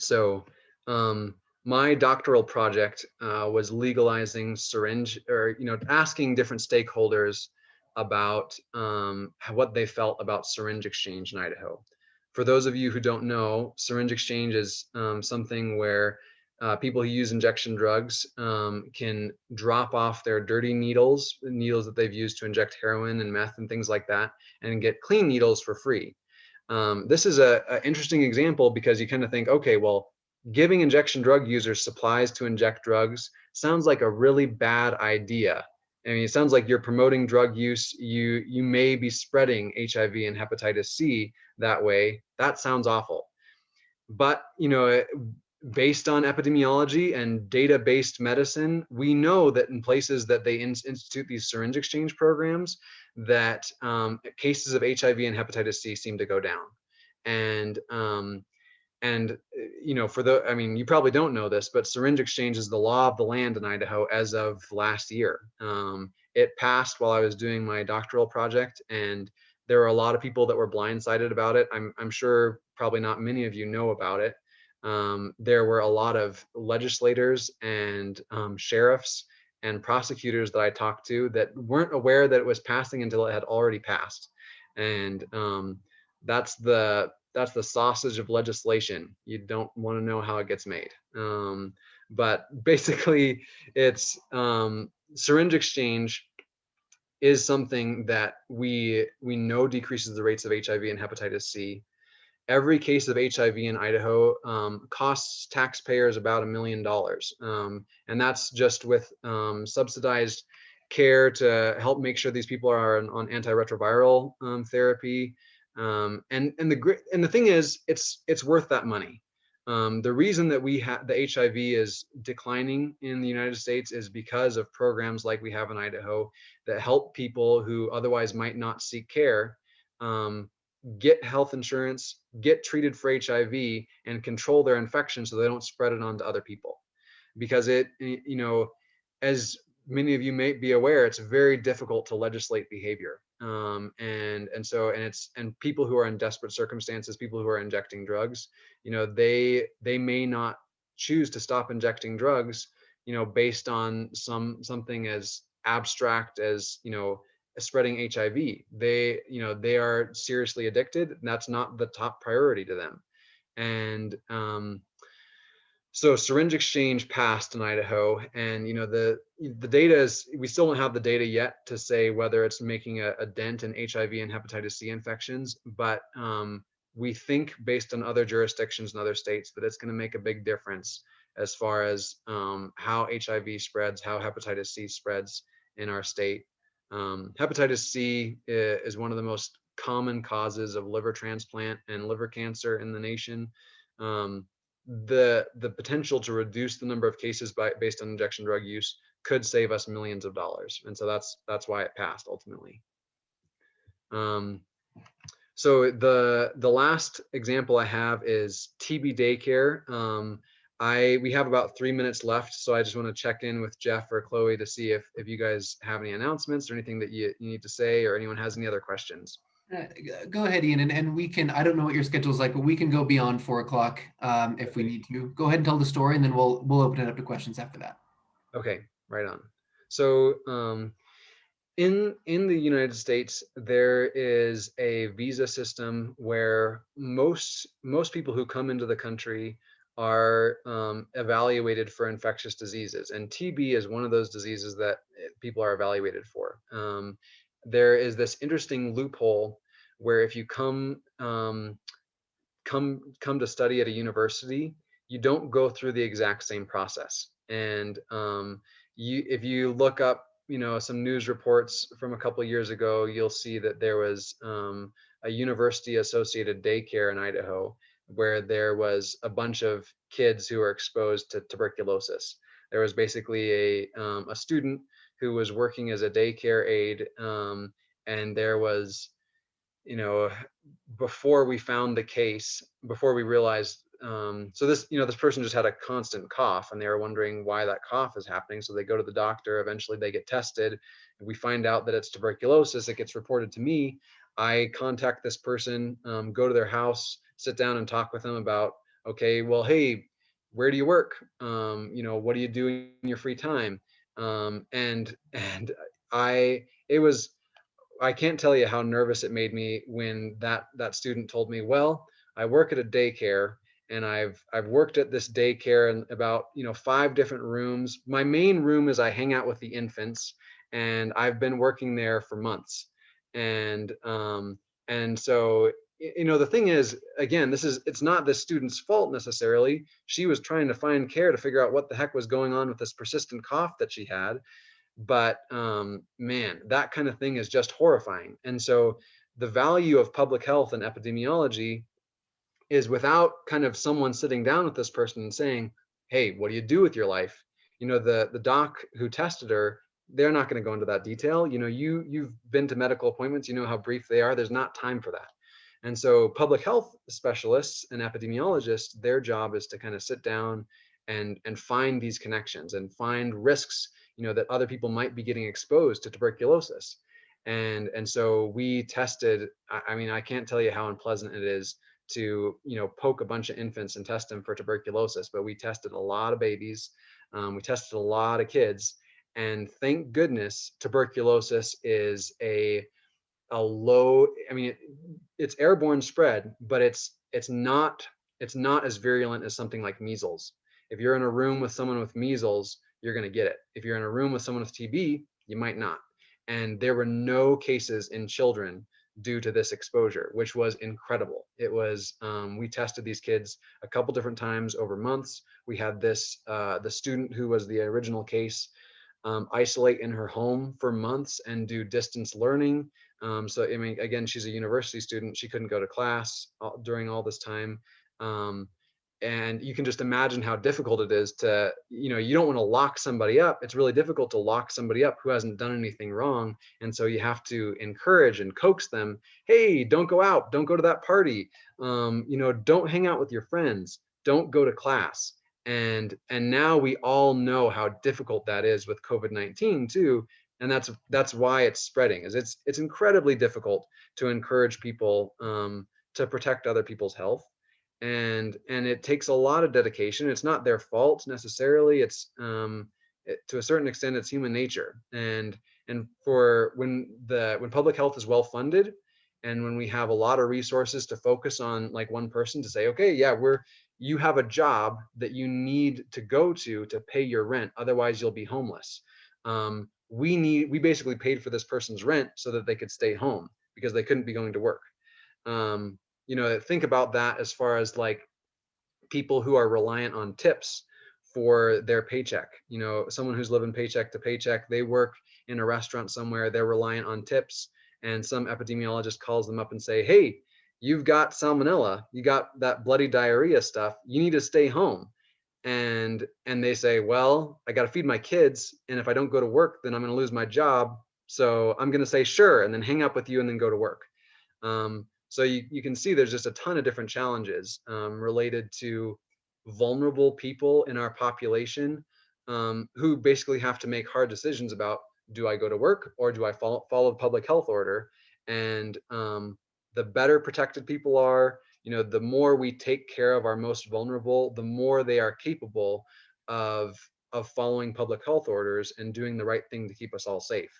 So my doctoral project was legalizing syringe, or, asking different stakeholders about what they felt about syringe exchange in Idaho. For those of you who don't know, syringe exchange is something where people who use injection drugs can drop off their dirty needles that they've used to inject heroin and meth and things like that, and get clean needles for free. This is an interesting example because you kind of think, okay, well, giving injection drug users supplies to inject drugs sounds like a really bad idea. I mean, it sounds like you're promoting drug use. You may be spreading HIV and hepatitis C that way. That sounds awful. But, based on epidemiology and data-based medicine, we know that in places that they institute these syringe exchange programs, that cases of HIV and hepatitis C seem to go down. And you probably don't know this, but syringe exchange is the law of the land in Idaho as of last year. It passed while I was doing my doctoral project, and there were a lot of people that were blindsided about it. I'm sure probably not many of you know about it. There were a lot of legislators and sheriffs and prosecutors that I talked to that weren't aware that it was passing until it had already passed. And that's the sausage of legislation. You don't want to know how it gets made. But basically, it's syringe exchange is something that we know decreases the rates of HIV and hepatitis C. every case of HIV in Idaho costs taxpayers about $1 million. And that's just with subsidized care to help make sure these people are on antiretroviral therapy. And the thing is, it's worth that money. The reason that the HIV is declining in the United States is because of programs like we have in Idaho that help people who otherwise might not seek care get health insurance, get treated for HIV, and control their infection so they don't spread it on to other people. Because as many of you may be aware, it's very difficult to legislate behavior. And people who are in desperate circumstances, people who are injecting drugs, they may not choose to stop injecting drugs, based on something as abstract as, spreading HIV. They are seriously addicted, and that's not the top priority to them. And so syringe exchange passed in Idaho, and the data is, we still don't have the data yet to say whether it's making a dent in HIV and hepatitis C infections, but we think based on other jurisdictions and other states that it's going to make a big difference as far as how HIV spreads, how hepatitis C spreads in our state. Hepatitis C is one of the most common causes of liver transplant and liver cancer in the nation. The potential to reduce the number of cases based on injection drug use could save us millions of dollars, and so that's why it passed ultimately. So the last example I have is TB daycare. We have about 3 minutes left, so I just want to check in with Jeff or Chloe to see if you guys have any announcements or anything that you need to say, or anyone has any other questions. Go ahead, Ian, and we can, I don't know what your schedule is like, but we can go beyond 4 o'clock if we need to. Go ahead and tell the story, and then we'll open it up to questions after that. Okay, right on. So in the United States, there is a visa system where most people who come into the country are evaluated for infectious diseases, and TB is one of those diseases that people are evaluated for. There is this interesting loophole where if you come to study at a university, you don't go through the exact same process. And if you look up, some news reports from a couple of years ago, you'll see that there was a university-associated daycare in Idaho where there was a bunch of kids who were exposed to tuberculosis. There was basically a student who was working as a daycare aide, and there was, before we found the case, before we realized, so this person just had a constant cough, and they were wondering why that cough is happening. So they go to the doctor, eventually they get tested, we find out that it's tuberculosis. It gets reported to me. I contact this person, go to their house, sit down and talk with them about, okay, well, hey, where do you work? What do you do in your free time? And I can't tell you how nervous it made me when that student told me, well, I work at a daycare, and I've worked at this daycare in about 5 different rooms. My main room is I hang out with the infants, and I've been working there for months. And so the thing is, again, it's not the student's fault necessarily. She was trying to find care to figure out what the heck was going on with this persistent cough that she had. But man, that kind of thing is just horrifying. And so the value of public health and epidemiology is, without kind of someone sitting down with this person and saying, hey, what do you do with your life? The doc who tested her, they're not going to go into that detail. You've been to medical appointments, you know how brief they are. There's not time for that. And so public health specialists and epidemiologists, their job is to kind of sit down and find these connections and find risks, that other people might be getting exposed to tuberculosis. And so we tested, I mean, I can't tell you how unpleasant it is to, poke a bunch of infants and test them for tuberculosis, but we tested a lot of babies. We tested a lot of kids, and thank goodness tuberculosis is a low, I mean, it's airborne spread, but it's not as virulent as something like measles. If you're in a room with someone with measles, you're going to get it. If you're in a room with someone with TB, you might not. And there were no cases in children due to this exposure, which was incredible. It was, we tested these kids a couple different times over months. We had this, the student who was the original case, isolate in her home for months and do distance learning. So, I mean, again, she's a university student. She couldn't go to class during all this time. And you can just imagine how difficult it is to, you don't want to lock somebody up. It's really difficult to lock somebody up who hasn't done anything wrong. And so you have to encourage and coax them. Hey, don't go out. Don't go to that party. Don't hang out with your friends. Don't go to class. And now we all know how difficult that is with COVID-19 too. And that's why it's spreading, is it's incredibly difficult to encourage people to protect other people's health. And it takes a lot of dedication. It's not their fault necessarily. It's to a certain extent, it's human nature. And for when public health is well funded, and when we have a lot of resources to focus on, like one person to say, okay, yeah, you have a job that you need to go to pay your rent, otherwise you'll be homeless. We basically paid for this person's rent so that they could stay home because they couldn't be going to work. Think about that as far as like people who are reliant on tips for their paycheck. Someone who's living paycheck to paycheck, they work in a restaurant somewhere, they're reliant on tips, and some epidemiologist calls them up and say, hey, you've got salmonella, you got that bloody diarrhea stuff, you need to stay home. And they say, well, I got to feed my kids, and if I don't go to work, then I'm going to lose my job, so I'm going to say sure, and then hang up with you and then go to work. So you can see there's just a ton of different challenges related to vulnerable people in our population who basically have to make hard decisions about, do I go to work or do I follow public health order? And the better protected people are, the more we take care of our most vulnerable, the more they are capable of following public health orders and doing the right thing to keep us all safe.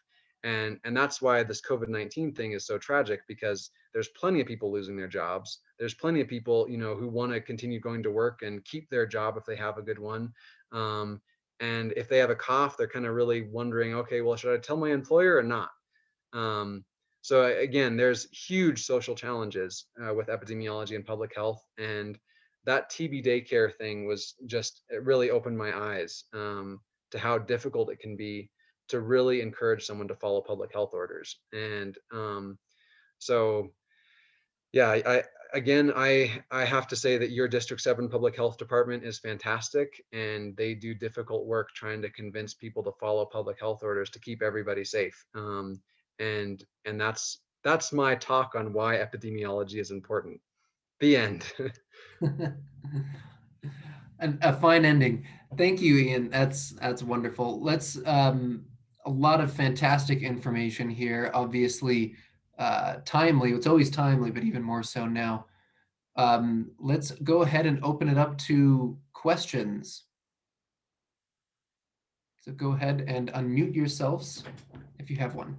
And that's why this COVID-19 thing is so tragic, because there's plenty of people losing their jobs. There's plenty of people, who want to continue going to work and keep their job if they have a good one. And if they have a cough, they're kind of really wondering, okay, well, should I tell my employer or not? So again, there's huge social challenges with epidemiology and public health. And that TB daycare thing was just, it really opened my eyes to how difficult it can be to really encourage someone to follow public health orders. And so, yeah, I have to say that your District 7 Public Health Department is fantastic, and they do difficult work trying to convince people to follow public health orders to keep everybody safe. And that's my talk on why epidemiology is important. The end. And a fine ending. Thank you, Ian. That's wonderful. Let's a lot of fantastic information here. Obviously, timely. It's always timely, but even more so now. Let's go ahead and open it up to questions. So go ahead and unmute yourselves if you have one.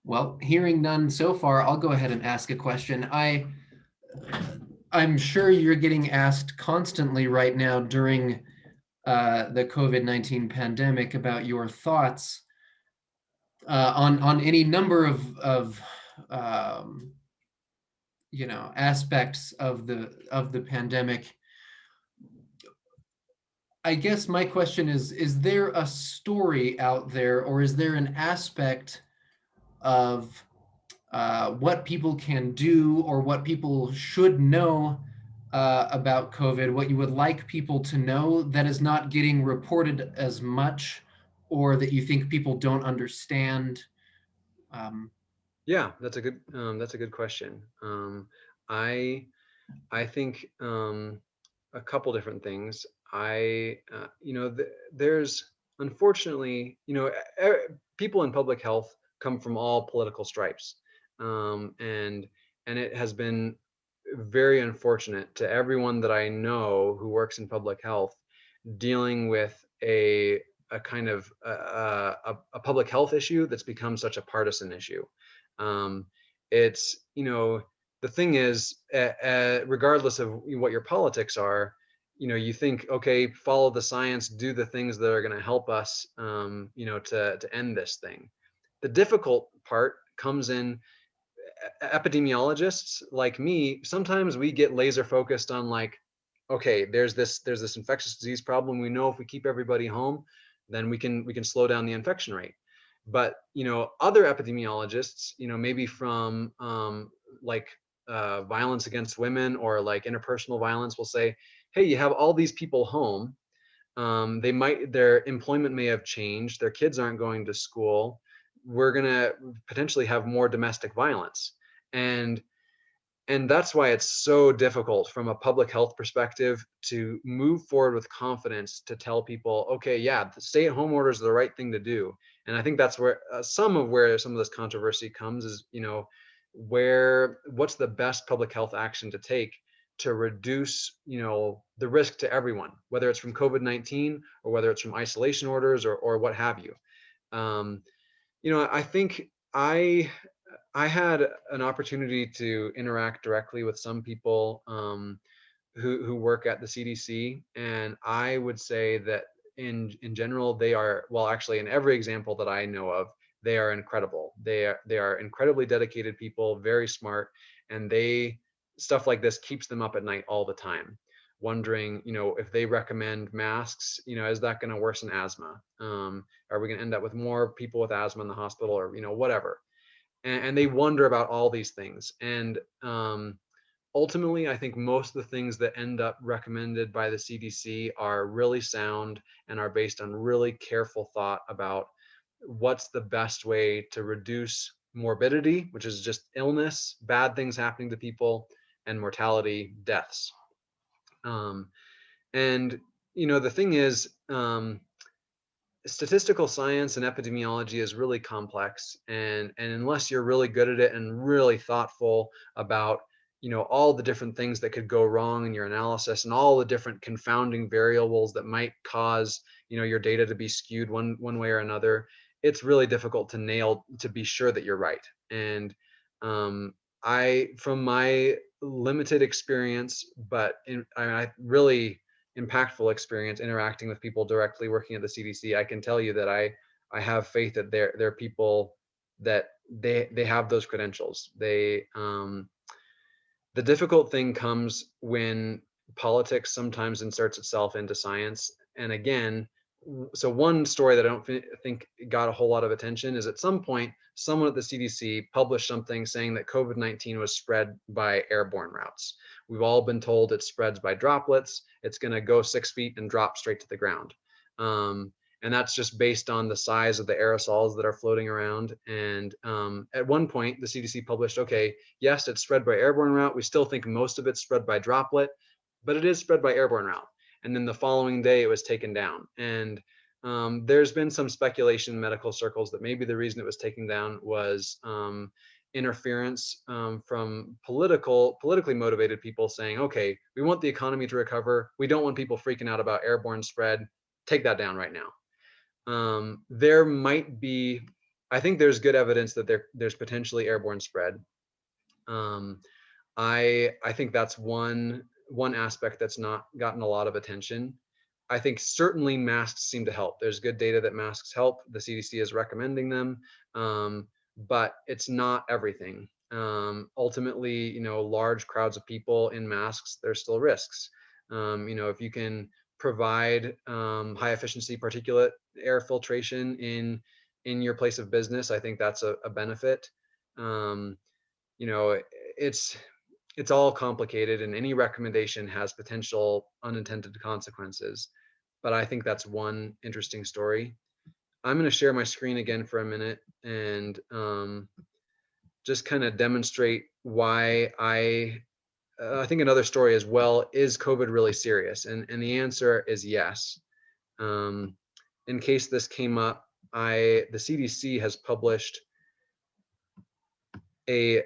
Well, hearing none so far, I'll go ahead and ask a question. I'm sure you're getting asked constantly right now during the COVID-19 pandemic about your thoughts on any number of aspects of the pandemic. I guess my question is there a story out there, or is there an aspect of what people can do or what people should know about COVID, what you would like people to know that is not getting reported as much, or that you think people don't understand? Yeah, that's a good question. I think a couple different things. There's unfortunately, people in public health come from all political stripes, and it has been very unfortunate to everyone that I know who works in public health dealing with a a kind of a public health issue that's become such a partisan issue. It's, the thing is, regardless of what your politics are, you think, okay, follow the science, do the things that are going to help us, to end this thing. The difficult part comes in epidemiologists like me. Sometimes we get laser focused on like, okay, there's this infectious disease problem. We know if we keep everybody home, then we can slow down the infection rate. But other epidemiologists, maybe from like violence against women or like interpersonal violence, will say, hey, you have all these people home. Their employment may have changed. Their kids aren't going to school. We're gonna potentially have more domestic violence, and that's why it's so difficult from a public health perspective to move forward with confidence to tell people, okay, yeah, the stay-at-home orders are the right thing to do. And I think that's where some of this controversy comes is, what's the best public health action to take to reduce, the risk to everyone, whether it's from COVID-19 or whether it's from isolation orders or what have you. I think I had an opportunity to interact directly with some people who work at the CDC, and I would say that in general they are, well, actually in every example that I know of, they are incredible. They are incredibly dedicated people, very smart, and stuff like this keeps them up at night all the time, wondering, if they recommend masks, is that going to worsen asthma? Are we going to end up with more people with asthma in the hospital, or whatever? And they wonder about all these things. And ultimately, I think most of the things that end up recommended by the CDC are really sound and are based on really careful thought about what's the best way to reduce morbidity, which is just illness, bad things happening to people, and mortality, deaths. And the thing is, statistical science and epidemiology is really complex, and unless you're really good at it and really thoughtful about all the different things that could go wrong in your analysis and all the different confounding variables that might cause your data to be skewed one way or another, it's really difficult to be sure that you're right. And from my limited experience, but I really impactful experience interacting with people directly working at the CDC, I can tell you that I have faith that they're people that they have those credentials. The difficult thing comes when politics sometimes inserts itself into science. And again, so one story that I don't think got a whole lot of attention is at some point, someone at the CDC published something saying that COVID-19 was spread by airborne routes. We've all been told it spreads by droplets. It's going to go 6 feet and drop straight to the ground. And that's just based on the size of the aerosols that are floating around. And at one point, the CDC published, okay, yes, it's spread by airborne route. We still think most of it's spread by droplet, but it is spread by airborne route. And then the following day, it was taken down. And there's been some speculation in medical circles that maybe the reason it was taken down was interference from politically motivated people saying, okay, we want the economy to recover. We don't want people freaking out about airborne spread. Take that down right now. There might be, I think there's good evidence that there's potentially airborne spread. I think that's one aspect that's not gotten a lot of attention. I think certainly masks seem to help. There's good data that masks help. The CDC is recommending them, but it's not everything. Ultimately, large crowds of people in masks, there's still risks. If you can provide high efficiency particulate air filtration in your place of business, I think that's a benefit. It's all complicated, and any recommendation has potential unintended consequences. But I think that's one interesting story. I'm going to share my screen again for a minute and just kind of demonstrate why I think another story as well, is COVID really serious? And the answer is yes. In case this came up, the CDC has published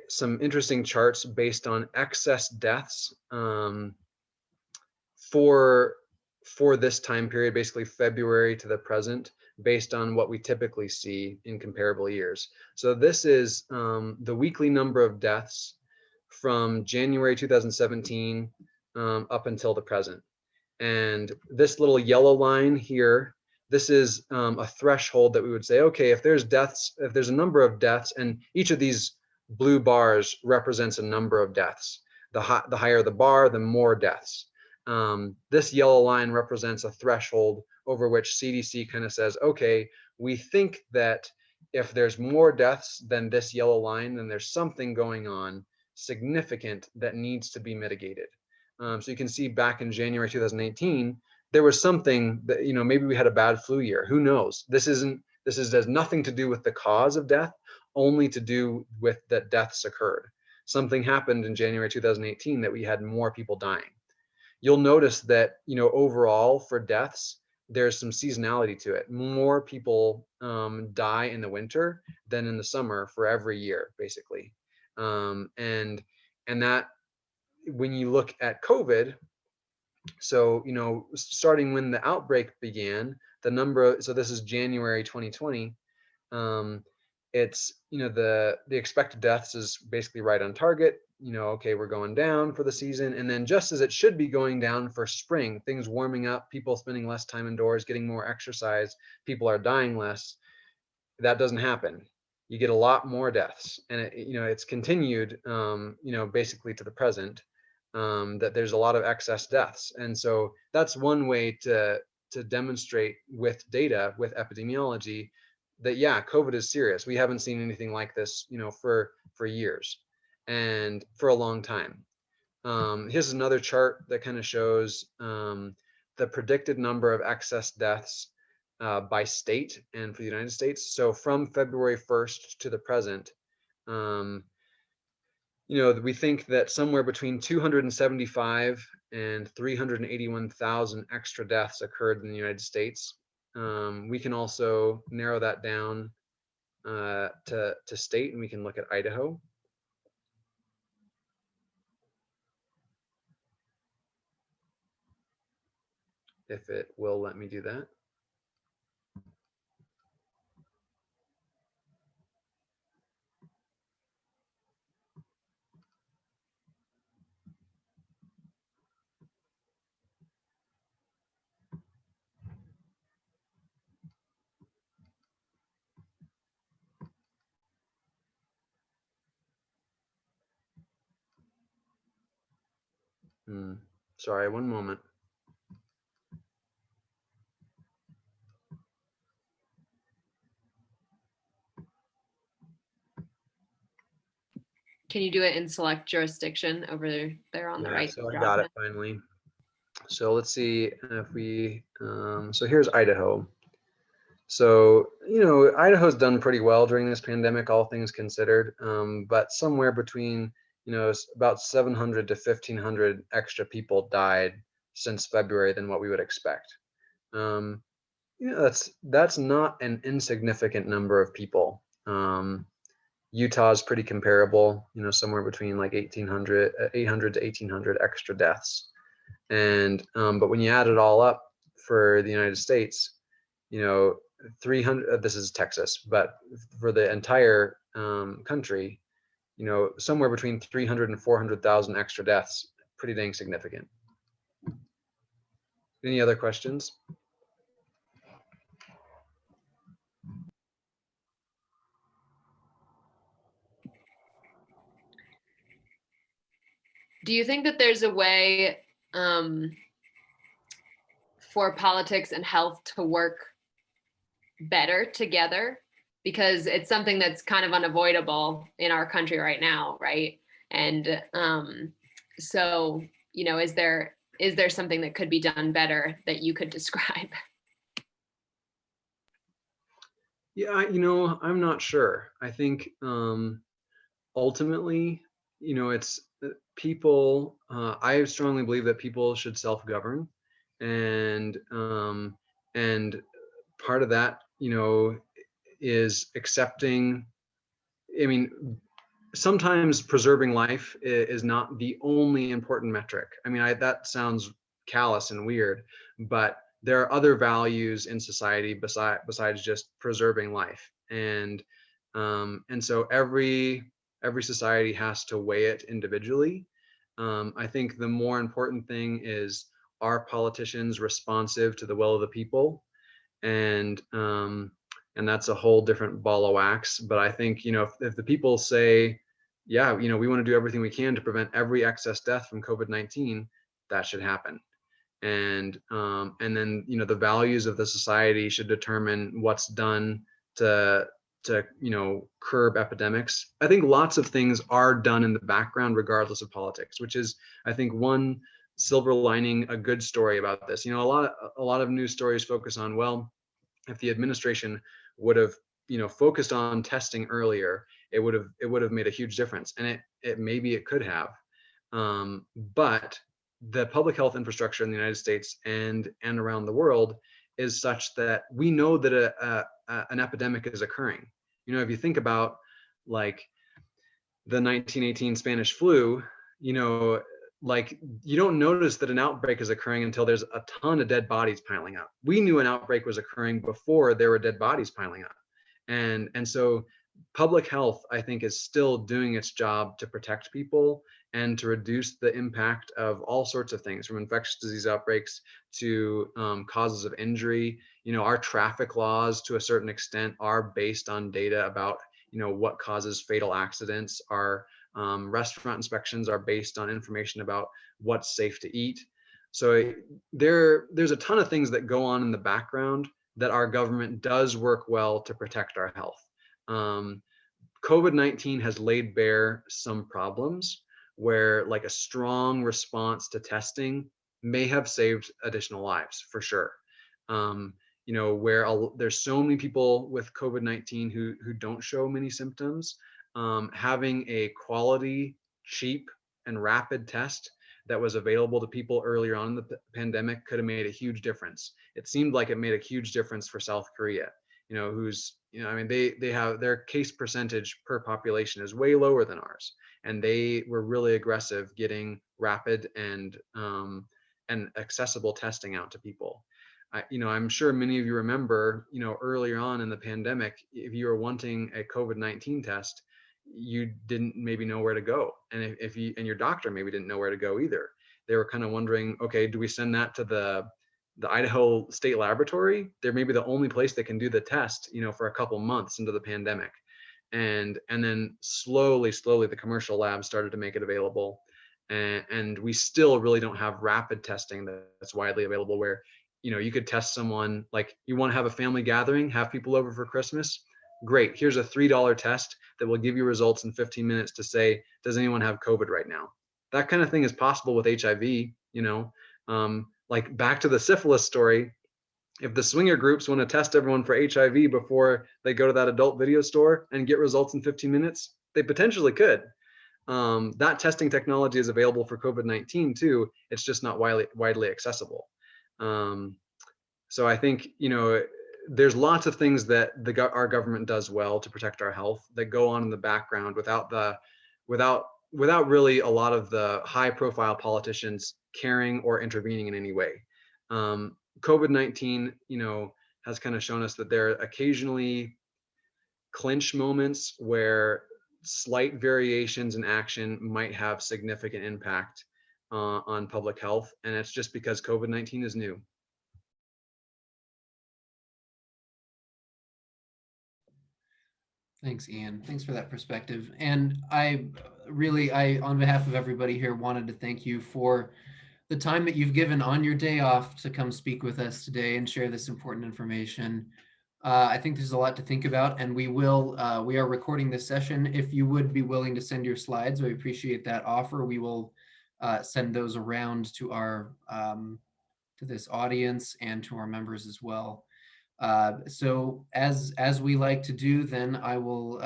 some interesting charts based on excess deaths for for this time period, basically February to the present, based on what we typically see in comparable years. So this is the weekly number of deaths from January 2017 up until the present. And this little yellow line here, this is a threshold that we would say, okay, if there's a number of deaths, and each of these blue bars represents a number of deaths. The higher the bar, the more deaths. This yellow line represents a threshold over which CDC kind of says, okay, we think that if there's more deaths than this yellow line, then there's something going on significant that needs to be mitigated. So you can see back in January 2018, there was something that, maybe we had a bad flu year. Who knows? This has nothing to do with the cause of death, only to do with that deaths occurred. Something happened in January 2018 that we had more people dying. You'll notice that, overall for deaths, there's some seasonality to it. More people die in the winter than in the summer for every year, basically. And that, when you look at COVID, so, starting when the outbreak began, so this is January 2020, it's, the expected deaths is basically right on target. Okay, we're going down for the season. And then just as it should be going down for spring, things warming up, people spending less time indoors, getting more exercise, people are dying less. That doesn't happen. You get a lot more deaths. And it's continued, basically to the present, that there's a lot of excess deaths. And so that's one way to demonstrate with data, with epidemiology, that yeah, COVID is serious. We haven't seen anything like this, for years and for a long time. Here's another chart that kind of shows the predicted number of excess deaths by state and for the United States. So from February 1st to the present, we think that somewhere between 275 and 381,000 extra deaths occurred in the United States. We can also narrow that down to state, and we can look at Idaho. If it will let me do that. Sorry, one moment. Can you do it in select jurisdiction over there on the right? So I got it finally. So let's see if we, so here's Idaho. So, Idaho's done pretty well during this pandemic, all things considered, but somewhere between, about 700 to 1,500 extra people died since February than what we would expect. That's not an insignificant number of people. Utah's pretty comparable, somewhere between like 800 to 1,800 extra deaths. And, but when you add it all up for the United States, 300, this is Texas, but for the entire country, somewhere between 300 and 400,000 extra deaths, pretty dang significant. Any other questions? Do you think that there's a way for politics and health to work better together? Because it's something that's kind of unavoidable in our country right now, right? And so, is there something that could be done better that you could describe? Yeah, I'm not sure. I think ultimately, it's people. I strongly believe that people should self-govern, and part of that, is accepting. I mean, sometimes preserving life is not the only important metric. I mean, that sounds callous and weird, but there are other values in society besides just preserving life. And so every society has to weigh it individually. I think the more important thing is, are politicians responsive to the will of the people? And that's a whole different ball of wax. But I think, if the people say, yeah, we want to do everything we can to prevent every excess death from COVID-19, that should happen. And then the values of the society should determine what's done to curb epidemics. I think lots of things are done in the background regardless of politics, which is, I think, one silver lining, a good story about this. A lot of news stories focus on, well, if the administration would have focused on testing earlier, it would have made a huge difference. And it maybe it could have, but the public health infrastructure in the United States and around the world is such that we know that an epidemic is occurring. If you think about, like, the 1918 Spanish flu, like, you don't notice that an outbreak is occurring until there's a ton of dead bodies piling up. We knew an outbreak was occurring before there were dead bodies piling up. And so public health, I think, is still doing its job to protect people and to reduce the impact of all sorts of things, from infectious disease outbreaks to causes of injury. Our traffic laws, to a certain extent, are based on data about what causes fatal accidents. Our restaurant inspections are based on information about what's safe to eat. So there's a ton of things that go on in the background that our government does work well to protect our health. COVID-19 has laid bare some problems where, like, a strong response to testing may have saved additional lives, for sure. Where there's so many people with COVID-19 who don't show many symptoms. Having a quality, cheap, and rapid test that was available to people earlier on in the pandemic could have made a huge difference. It seemed like it made a huge difference for South Korea, they have their case percentage per population is way lower than ours. And they were really aggressive getting rapid and accessible testing out to people. I'm sure many of you remember, earlier on in the pandemic, if you were wanting a COVID-19 test, you didn't maybe know where to go. And if you and your doctor maybe didn't know where to go either. They were kind of wondering, okay, do we send that to the Idaho State Laboratory? They're maybe the only place that can do the test, for a couple months into the pandemic. And then slowly, the commercial labs started to make it available. And we still really don't have rapid testing that's widely available, where you could test someone. Like, you want to have a family gathering, have people over for Christmas. Great. Here's a $3 test that will give you results in 15 minutes to say, does anyone have COVID right now? That kind of thing is possible with HIV. Like, back to the syphilis story. If the swinger groups want to test everyone for HIV before they go to that adult video store and get results in 15 minutes, they potentially could. That testing technology is available for COVID-19 too. It's just not widely accessible. So I think, there's lots of things that our government does well to protect our health that go on in the background without really a lot of the high profile politicians caring or intervening in any way. COVID-19, has kind of shown us that there are occasionally clinch moments where slight variations in action might have significant impact on public health. And it's just because COVID-19 is new. Thanks, Ian. Thanks for that perspective. And I, on behalf of everybody here, wanted to thank you for the time that you've given on your day off to come speak with us today and share this important information. I think there's a lot to think about, and we are recording this session. If you would be willing to send your slides, we appreciate that offer. We will send those around to to this audience and to our members as well. So as we like to do, then I will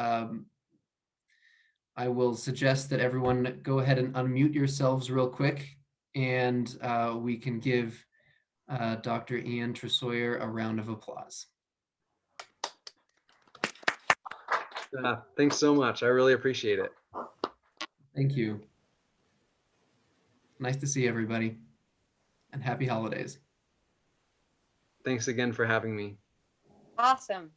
suggest that everyone go ahead and unmute yourselves real quick, and we can give Dr. Ian Troesoyer a round of applause. Thanks so much. I really appreciate it. Thank you. Nice to see everybody, and happy holidays. Thanks again for having me. Awesome.